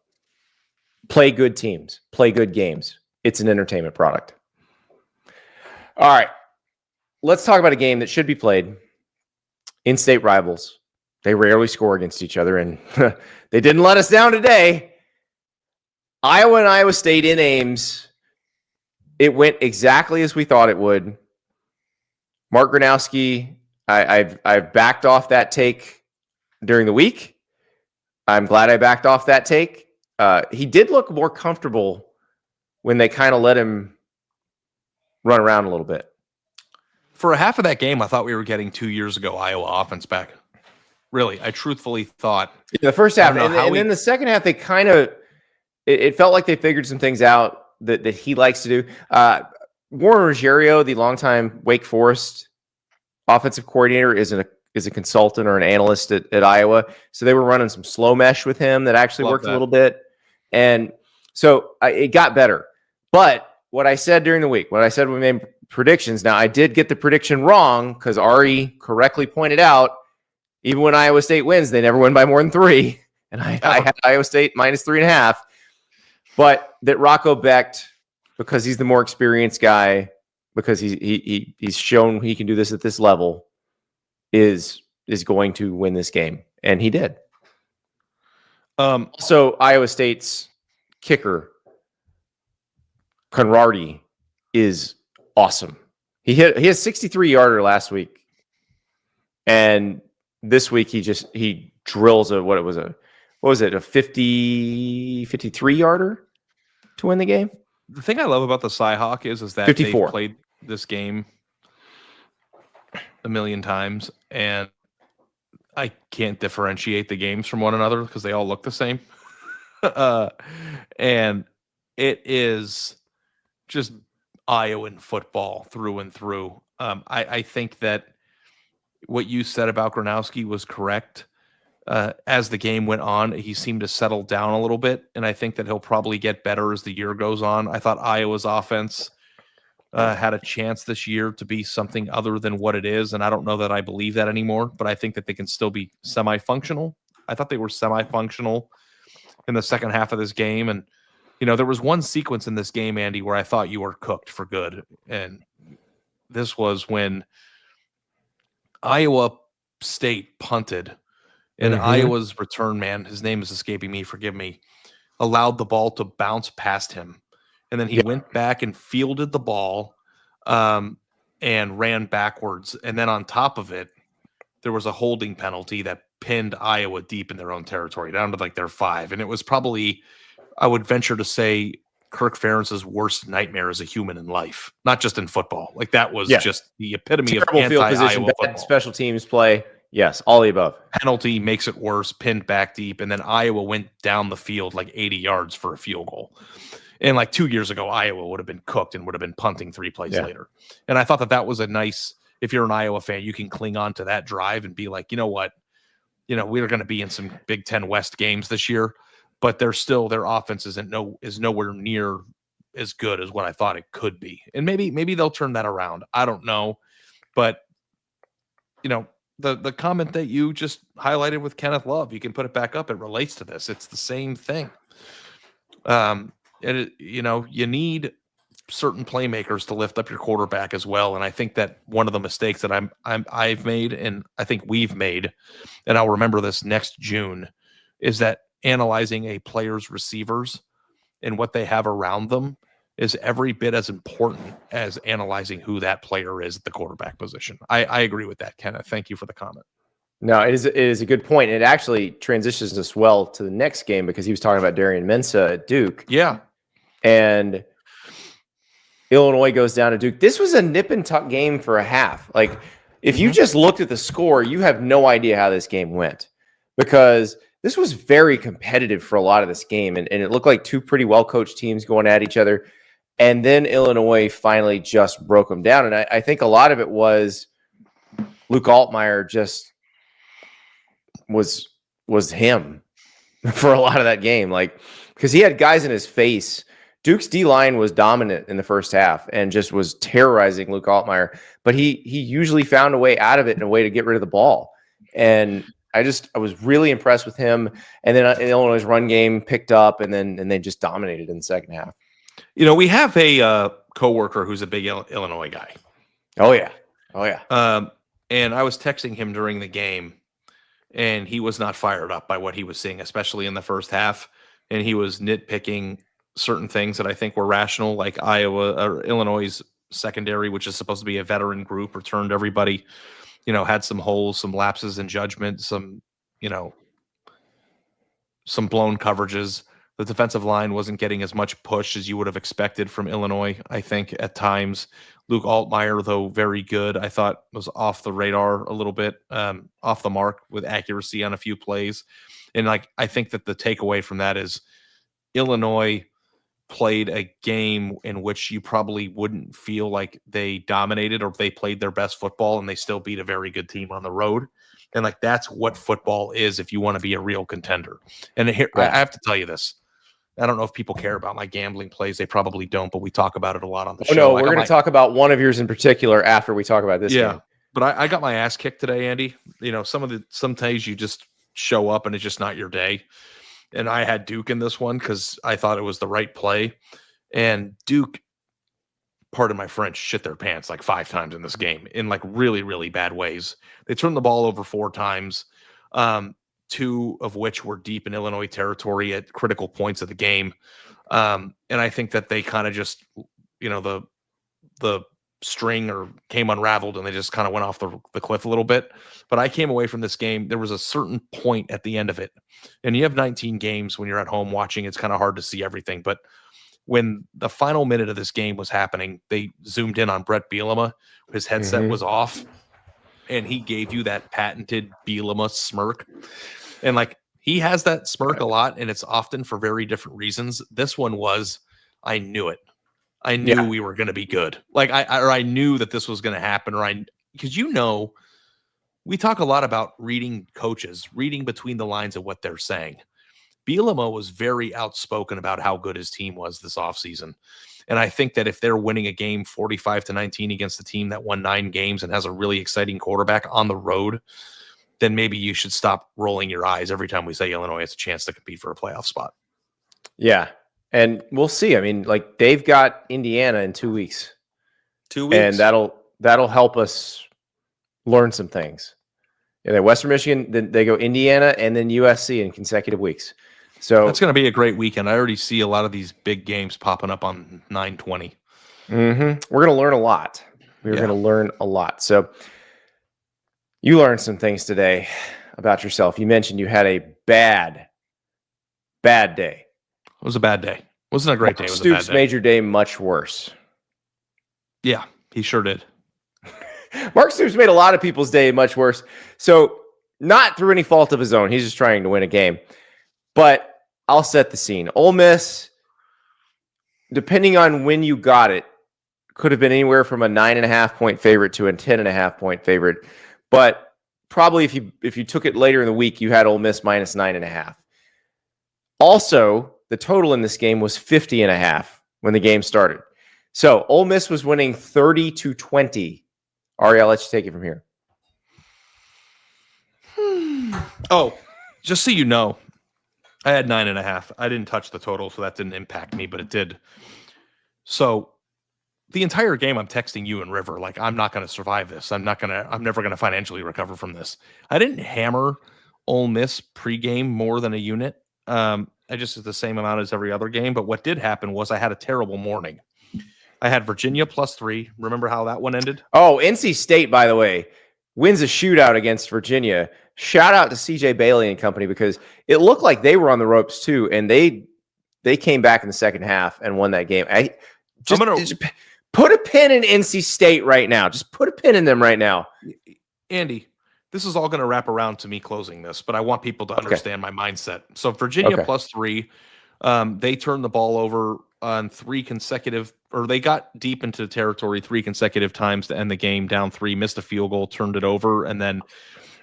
Play good teams. Play good games. It's an entertainment product. All right. Let's talk about a game that should be played. In-state rivals. They rarely score against each other, and they didn't let us down today. Iowa and Iowa State in Ames. It went exactly as we thought it would. Mark Gronowski, I've backed off that take during the week. I'm glad I backed off that take. He did look more comfortable when they kind of let him run around a little bit. For a half of that game, I thought we were getting 2 years ago Iowa offense back. Really, I truthfully thought. In the first half, and then the second half, they kind of it felt like they figured some things out that he likes to do. Warren Ruggiero, the longtime Wake Forest offensive coordinator, is a consultant or an analyst at Iowa. So they were running some slow mesh with him that actually worked a little bit. And so it got better. But what I said during the week, when I said we made predictions, now I did get the prediction wrong because Ari correctly pointed out, even when Iowa State wins, they never win by more than 3. And I had Iowa State minus 3.5. But that Rocco Becht, because he's the more experienced guy, because he's shown he can do this at this level, is going to win this game, and he did. So Iowa State's kicker Conradi is awesome. He has 63-yarder last week, and this week he drills a 53-yarder to win the game. The thing I love about the Cyhawk is that 54. They've played this game a million times, and I can't differentiate the games from one another because they all look the same. And it is just Iowan football through and through. I think that what you said about Gronowski was correct. As the game went on, he seemed to settle down a little bit, and I think that he'll probably get better as the year goes on. I thought Iowa's offense had a chance this year to be something other than what it is, and I don't know that I believe that anymore, but I think that they can still be semi-functional. I thought they were semi-functional in the second half of this game, and there was one sequence in this game, Andy, where I thought you were cooked for good, and this was when Iowa State punted. And Iowa's return man, his name is escaping me, forgive me, allowed the ball to bounce past him. And then he went back and fielded the ball and ran backwards. And then on top of it, there was a holding penalty that pinned Iowa deep in their own territory, down to like their 5. And it was probably, I would venture to say, Kirk Ferentz's worst nightmare as a human in life, not just in football. Like that was just the epitome terrible of field position, anti-Iowa bad special teams play. Yes, all the above. Penalty makes it worse, pinned back deep, and then Iowa went down the field like 80 yards for a field goal. And like 2 years ago, Iowa would have been cooked and would have been punting 3 plays later. And I thought that was a nice, if you're an Iowa fan, you can cling on to that drive and be like, you know what? We're going to be in some Big Ten West games this year, but their offense is nowhere near as good as what I thought it could be. And maybe they'll turn that around. I don't know. But, the comment that you just highlighted with Kenneth Love, you can put it back up. It relates to this. It's the same thing. You need certain playmakers to lift up your quarterback as well. And I think that one of the mistakes that I've made, and I think we've made, and I'll remember this next June, is that analyzing a player's receivers and what they have around them is every bit as important as analyzing who that player is at the quarterback position. I agree with that, Kenneth. Thank you for the comment. No, it is a good point. It actually transitions us well to the next game because he was talking about Darian Mensah at Duke. Yeah. And Illinois goes down to Duke. This was a nip and tuck game for a half. Like, if you just looked at the score, you have no idea how this game went because this was very competitive for a lot of this game. And it looked like 2 pretty well-coached teams going at each other. And then Illinois finally just broke them down. And I think a lot of it was Luke Altmaier just was him for a lot of that game. Like, because he had guys in his face Duke's D-line was dominant in the first half and just was terrorizing Luke Altmaier, but he usually found a way out of it and a way to get rid of the ball. And I was really impressed with him. And then Illinois' run game picked up, and they just dominated in the second half. We have a coworker who's a big Illinois guy. Oh yeah. And I was texting him during the game, and he was not fired up by what he was seeing, especially in the first half. And he was nitpicking certain things that I think were rational, like Illinois' secondary, which is supposed to be a veteran group, returned everybody, had some holes, some lapses in judgment, some blown coverages. The defensive line wasn't getting as much push as you would have expected from Illinois, I think, at times. Luke Altmaier, though very good, I thought was off the radar a little bit, off the mark with accuracy on a few plays. And I think that the takeaway from that is Illinois played a game in which you probably wouldn't feel like they dominated or they played their best football, and they still beat a very good team on the road. And that's what football is if you want to be a real contender. And here, I have to tell you this. I don't know if people care about my gambling plays. They probably don't, but we talk about it a lot on the show. No, we're going to talk about one of yours in particular after we talk about this game. But I got my ass kicked today, Andy. Sometimes you just show up and it's just not your day. And I had Duke in this one because I thought it was the right play. And Duke, pardon my French, shit their pants 5 times in this game in really, really bad ways. They turned the ball over 4 times, 2 of which were deep in Illinois territory at critical points of the game. And I think that they kind of just, the string came unraveled and they just kind of went off the cliff a little bit. But I came away from this game. There was a certain point at the end of it, and you have 19 games when you're at home watching. It's kind of hard to see everything, but when the final minute of this game was happening, they zoomed in on Brett Bielema. His headset was off, and he gave you that patented Bielema smirk. And he has that smirk a lot, and it's often for very different reasons. This one was, I knew it. I knew we were going to be good. I knew that this was going to happen, because we talk a lot about reading coaches, reading between the lines of what they're saying. Bielema was very outspoken about how good his team was this offseason. And I think that if they're winning a game 45-19 against a team that won 9 games and has a really exciting quarterback on the road, then maybe you should stop rolling your eyes every time we say Illinois has a chance to compete for a playoff spot. Yeah. And we'll see. I mean, they've got Indiana in 2 weeks. 2 weeks. And that'll help us learn some things. And then Western Michigan, then they go Indiana and then USC in consecutive weeks. So that's going to be a great weekend. I already see a lot of these big games popping up on 9/20. We're going to learn a lot. We're going to learn a lot. So you learned some things today about yourself. You mentioned you had a bad day. It was a bad day. It wasn't a great day. It was a bad day. Made your day much worse. Yeah, he sure did. Mark Stoops made a lot of people's day much worse. So not through any fault of his own. He's just trying to win a game. But I'll set the scene. Ole Miss, depending on when you got it, could have been anywhere from a 9.5-point favorite to a 10.5-point favorite. But probably if you took it later in the week, you had Ole Miss minus 9.5. Also, the total in this game was 50.5 when the game started. So Ole Miss was winning 30-20. Ari, I'll let you take it from here. Oh, just so you know, I had 9.5. I didn't touch the total, so that didn't impact me, but it did. So the entire game, I'm texting you and River, I'm not going to survive this. I'm never going to financially recover from this. I didn't hammer Ole Miss pregame more than a unit. I just did the same amount as every other game. But what did happen was I had a terrible morning. I had Virginia +3. Remember how that one ended? Oh, NC State, by the way, wins a shootout against Virginia. Shout out to CJ Bailey and company, because it looked like they were on the ropes too, and they came back in the second half and won that game. Just put a pin in NC State right now. Just put a pin in them right now. Andy, this is all going to wrap around to me closing this, but I want people to understand my mindset. So Virginia +3, they turned the ball over on 3 consecutive, or they got deep into territory 3 consecutive times to end the game, down 3, missed a field goal, turned it over, and then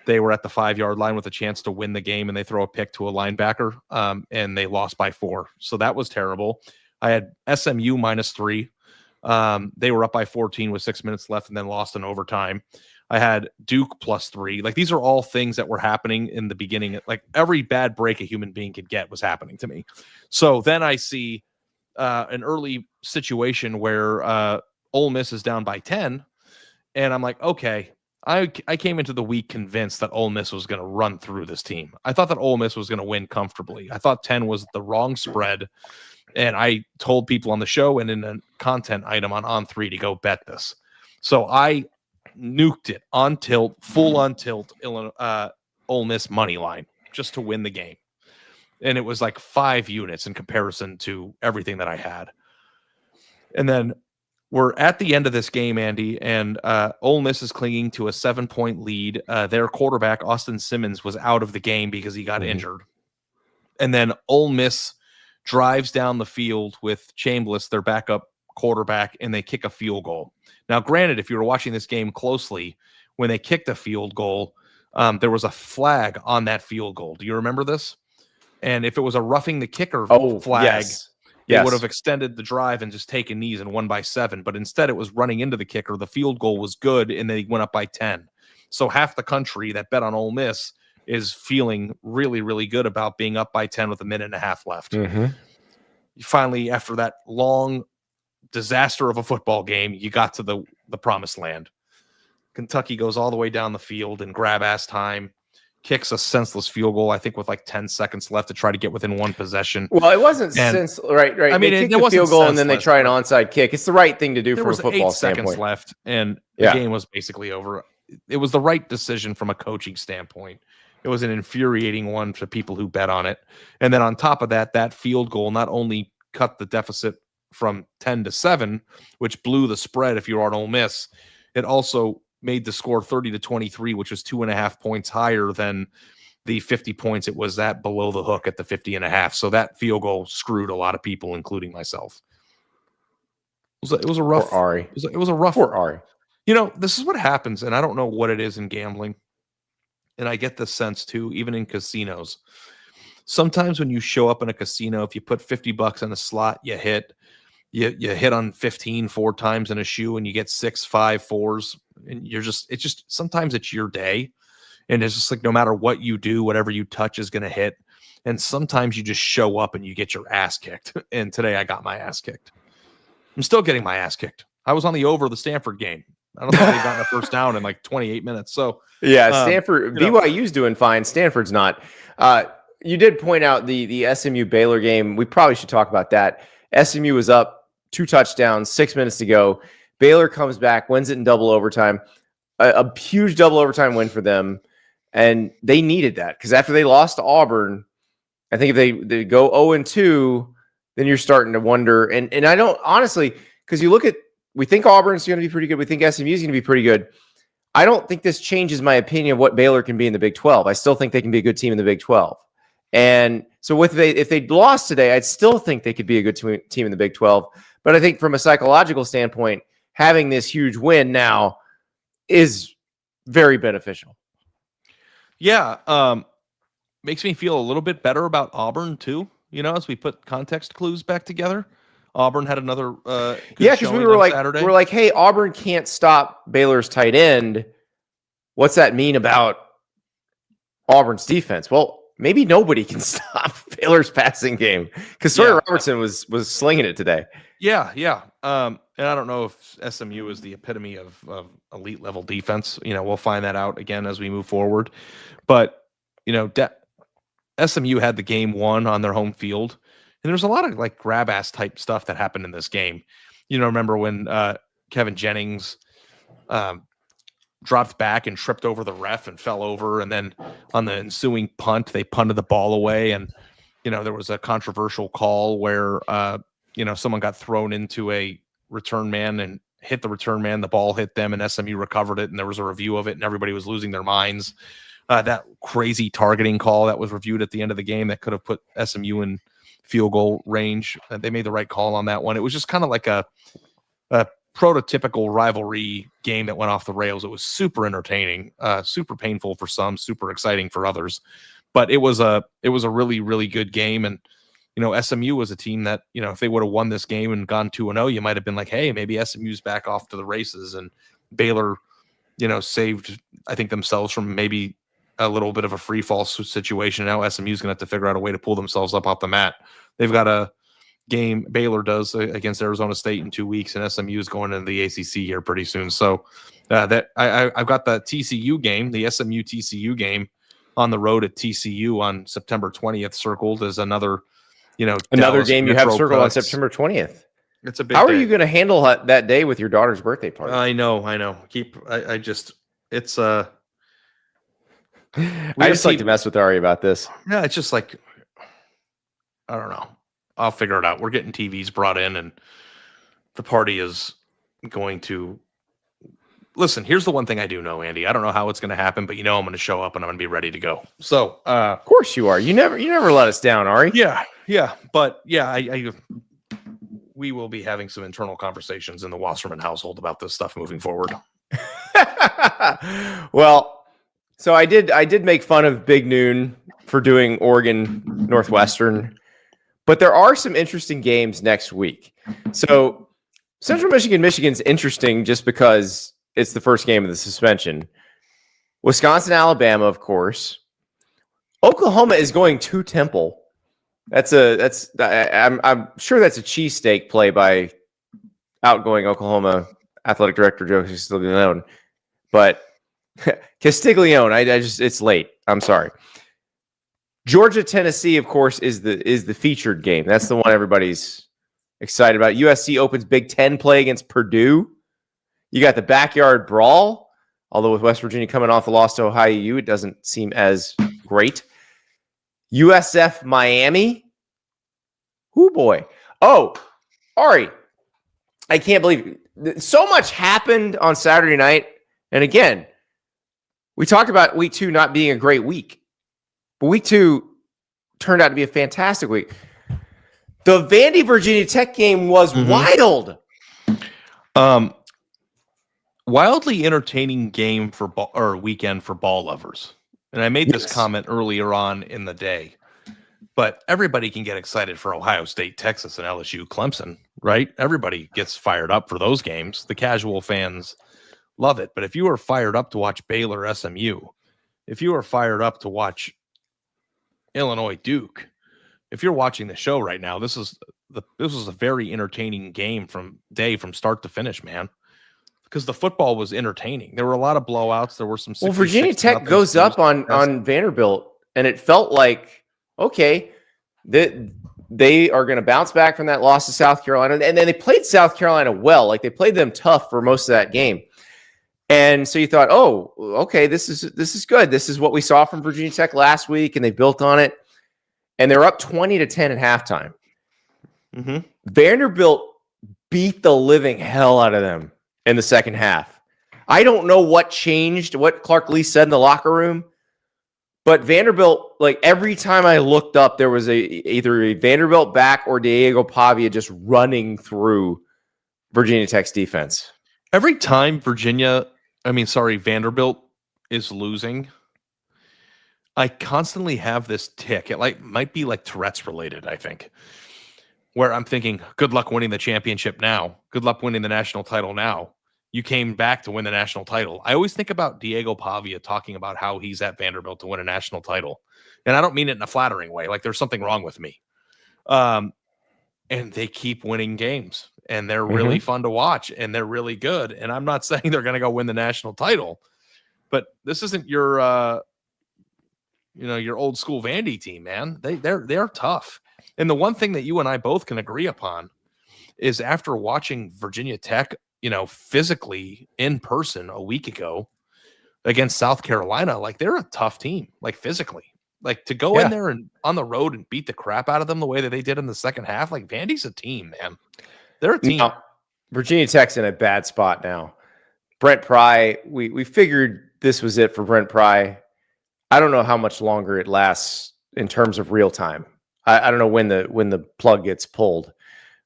they were at the 5-yard line with a chance to win the game, and they throw a pick to a linebacker, and they lost by 4. So that was terrible. I had SMU -3. They were up by 14 with 6 minutes left and then lost in overtime. I had Duke +3. Like, these are all things that were happening in the beginning. Like, every bad break a human being could get was happening to me. So then I see an early situation where Ole Miss is down by 10, and I'm like, okay, I came into the week convinced that Ole Miss was going to run through this team. I thought that Ole Miss was going to win comfortably. I thought 10 was the wrong spread, and I told people on the show and in a content item on On3 to go bet this. So I nuked it on tilt, full on tilt, Ole Miss money line just to win the game. And it was like 5 units in comparison to everything that I had. And then we're at the end of this game, Andy, and Ole Miss is clinging to a 7-point lead. Their quarterback, Austin Simmons, was out of the game because he got injured. And then Ole Miss drives down the field with Chambliss, their backup quarterback, and they kick a field goal. Now, granted, if you were watching this game closely, when they kicked a field goal, there was a flag on that field goal. Do you remember this? And if it was a roughing the kicker flag, they would have extended the drive and just taken knees and won by 7. But instead, it was running into the kicker. The field goal was good, and they went up by 10. So half the country that bet on Ole Miss is feeling really, really good about being up by 10 with a minute and a half left. Finally, after that long disaster of a football game, you got to the promised land. Kentucky goes all the way down the field in grab-ass time, kicks a senseless field goal, I think with like 10 seconds left to try to get within one possession. Well, it wasn't senseless, right? I mean, they kicked the field goal and then they try an onside kick. It's the right thing to do from a football standpoint. There was 8 seconds left, and the game was basically over. It was the right decision from a coaching standpoint. It was an infuriating one for people who bet on it. And then on top of that, that field goal not only cut the deficit from 10 to 7, which blew the spread if you were on Ole Miss, it also made the score 30-23, which was 2.5 points higher than the 50 points it was at below the hook at the 50.5. So that field goal screwed a lot of people, including myself. It was a rough. Poor Ari. It was a rough. Poor Ari. You know, this is what happens, and I don't know what it is in gambling, and I get this sense too, even in casinos. Sometimes when you show up in a casino, if you put $50 in a slot, you hit. You hit on 15 4 times in a shoe and you get 6, 5, 4s. And sometimes it's your day. And it's just like, no matter what you do, whatever you touch is going to hit. And sometimes you just show up and you get your ass kicked. And today I got my ass kicked. I'm still getting my ass kicked. I was on the over the Stanford game. I don't think they've gotten a first down in like 28 minutes. So yeah, Stanford, BYU's doing fine. Stanford's not. You did point out the SMU Baylor game. We probably should talk about that. SMU was up 2 touchdowns, 6 minutes to go. Baylor comes back, wins it in double overtime. A huge double overtime win for them. And they needed that because after they lost to Auburn, I think if they go 0-2, then you're starting to wonder. And I don't, honestly, because we think Auburn's going to be pretty good. We think SMU's going to be pretty good. I don't think this changes my opinion of what Baylor can be in the Big 12. I still think they can be a good team in the Big 12. And so if they lost today, I'd still think they could be a good team in the Big 12. But I think from a psychological standpoint, having this huge win now is very beneficial. Yeah. Makes me feel a little bit better about Auburn too. You know, as we put context clues back together, Auburn had another because we were like, hey, Auburn can't stop Baylor's tight end. What's that mean about Auburn's defense? Well, maybe nobody can stop Baylor's passing game because Sawyer Robertson was slinging it today. Yeah. And I don't know if SMU is the epitome of elite level defense. You know, we'll find that out again as we move forward. But, you know, SMU had the game won on their home field. And there's a lot of like grab ass type stuff that happened in this game. You know, remember when Kevin Jennings dropped back and tripped over the ref and fell over. And then on the ensuing punt, they punted the ball away. And, you know, there was a controversial call where, someone got thrown into a return man and hit the return man. The ball hit them and SMU recovered it. And there was a review of it and everybody was losing their minds. That crazy targeting call that was reviewed at the end of the game that could have put SMU in field goal range. They made the right call on that one. It was just kind of like a prototypical rivalry game that went off the rails. It was super entertaining, super painful for some, super exciting for others. But it was a really, really good game. And SMU was a team that, if they would have won this game and gone 2-0, you might have been like, hey, maybe SMU's back off to the races, and Baylor, saved, I think, themselves from maybe a little bit of a free fall situation. Now SMU's going to have to figure out a way to pull themselves up off the mat. They've got a game, Baylor does, against Arizona State in 2 weeks, and SMU is going into the ACC here pretty soon. So that I've got the TCU game, the SMU TCU game on the road at TCU on September 20th circled as another, another Dallas game you have circled on September 20th. It's a big How are day. you going to handle that day with your daughter's birthday party? I know. It's I just like to mess with Ari about this. Yeah, it's just like, I don't know. I'll figure it out. We're getting TVs brought in, and the party is going to listen. Here's the one thing I do know, Andy. I don't know how it's going to happen, but I'm going to show up and I'm going to be ready to go. So, of course you are. You never let us down, Ari. Yeah. But yeah, we will be having some internal conversations in the Wasserman household about this stuff moving forward. Well, so I did make fun of Big Noon for doing Oregon Northwestern, but there are some interesting games next week. So Central Michigan's interesting just because it's the first game of the suspension. Wisconsin, Alabama, of course. Oklahoma is going to Temple. I'm sure that's a cheesesteak play by outgoing Oklahoma athletic director Joe Castiglione, but Castiglione, it's late. I'm sorry. Georgia, Tennessee, of course, is the featured game. That's the one everybody's excited about. USC opens Big Ten play against Purdue. You got the backyard brawl, although with West Virginia coming off the loss to Ohio U, it doesn't seem as great. USF, Miami. Oh, boy. Oh, Ari, I can't believe it. So much happened on Saturday night. And again, we talked about week 2 not being a great week. But week 2 turned out to be a fantastic week. The Vandy Virginia Tech game was wild. Wildly entertaining game or weekend for ball lovers. And I made this comment earlier on in the day. But everybody can get excited for Ohio State, Texas, and LSU, Clemson, right? Everybody gets fired up for those games. The casual fans love it. But if you are fired up to watch Baylor, SMU, if you are fired up to watch Illinois, Duke, if you're watching the show right now, this was a very entertaining game from start to finish, man. Because the football was entertaining. There were a lot of blowouts. There were some. Well, Virginia Tech goes up on Vanderbilt, and it felt like, okay, they are going to bounce back from that loss to South Carolina. And then they played South Carolina well. Like, they played them tough for most of that game. And so you thought, oh, okay, this is good. This is what we saw from Virginia Tech last week, and they built on it. And they're up 20-10 at halftime. Vanderbilt beat the living hell out of them in the second half. I don't know what changed, what Clark Lee said in the locker room, but Vanderbilt, like, every time I looked up, there was either a Vanderbilt back or Diego Pavia just running through Virginia Tech's defense. Every time Vanderbilt is losing, I constantly have this tick. It might be like Tourette's related, I think, where I'm thinking, good luck winning the championship now. Good luck winning the national title now. You came back to win the national title. I always think about Diego Pavia talking about how he's at Vanderbilt to win a national title. And I don't mean it in a flattering way. Like, there's something wrong with me. And they keep winning games. And they're really fun to watch. And they're really good. And I'm not saying they're going to go win the national title. But this isn't your old school Vandy team, man. They're tough. And the one thing that you and I both can agree upon is, after watching Virginia Tech, physically in person a week ago against South Carolina, like, they're a tough team, like, physically. Like, to go in there and on the road and beat the crap out of them the way that they did in the second half, like, Vandy's a team, man. They're a team. Now, Virginia Tech's in a bad spot now. Brent Pry, we figured this was it for Brent Pry. I don't know how much longer it lasts in terms of real time. I don't know when the plug gets pulled.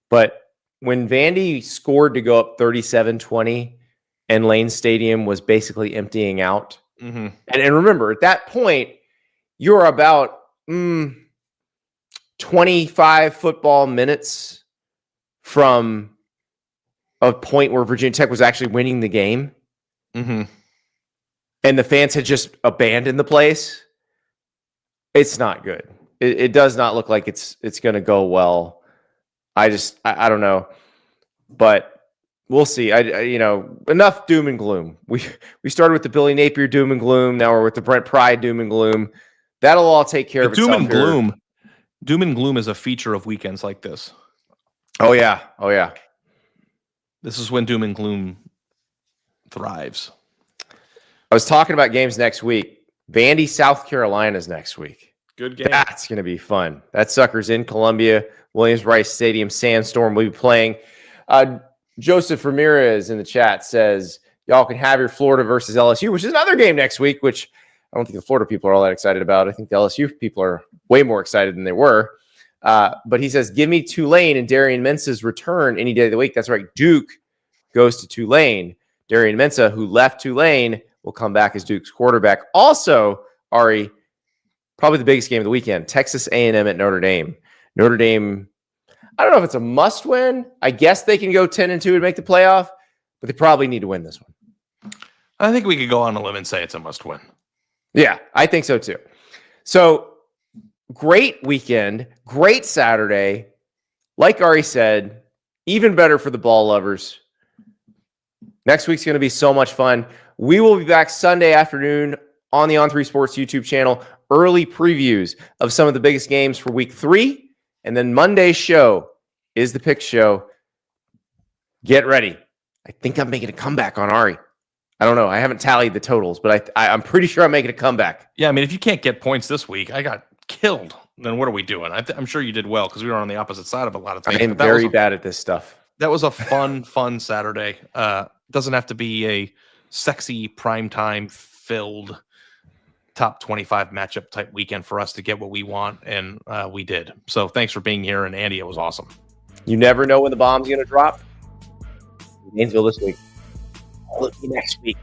But when Vandy scored to go up 37-20 and Lane Stadium was basically emptying out, and remember, at that point, you're about 25 football minutes from a point where Virginia Tech was actually winning the game. Mm-hmm. And the fans had just abandoned the place. It's not good. It does not look like it's going to go well. I don't know, but we'll see. Enough doom and gloom. We started with the Billy Napier doom and gloom. Now we're with the Brent Pry doom and gloom. That'll all take care of itself. Doom and gloom is a feature of weekends like this. Oh yeah. This is when doom and gloom thrives. I was talking about games next week. Vandy, South Carolina's next week. Good game. That's going to be fun. That sucker's in Columbia, Williams-Brice Stadium. Sandstorm will be playing. Joseph Ramirez in the chat says, y'all can have your Florida versus LSU, which is another game next week, which I don't think the Florida people are all that excited about. I think the LSU people are way more excited than they were. But he says, give me Tulane and Darian Mensah's return any day of the week. That's right. Duke goes to Tulane. Darian Mensah, who left Tulane, will come back as Duke's quarterback. Also, Ari, probably the biggest game of the weekend, Texas A&M at Notre Dame. Notre Dame, I don't know if it's a must win. I guess they can go 10-2 and make the playoff, but they probably need to win this one. I think we could go on a limb and say it's a must win. Yeah, I think so too. So great weekend, great Saturday. Like Ari said, even better for the ball lovers. Next week's going to be so much fun. We will be back Sunday afternoon on the On3 Sports YouTube channel. Early previews of some of the biggest games for week 3. And then Monday's show is the pick show. Get ready. I think I'm making a comeback on Ari. I don't know. I haven't tallied the totals, but I'm pretty sure I'm making a comeback. Yeah, I mean, if you can't get points this week, I got killed. Then what are we doing? I'm sure you did well because we were on the opposite side of a lot of things. I am very bad at this stuff. That was a fun Saturday. Doesn't have to be a sexy primetime filled top 25 matchup type weekend for us to get what we want, and we did. So thanks for being here, and Andy, it was awesome. You never know when the bomb's going to drop. Gainesville this week. I'll look you next week.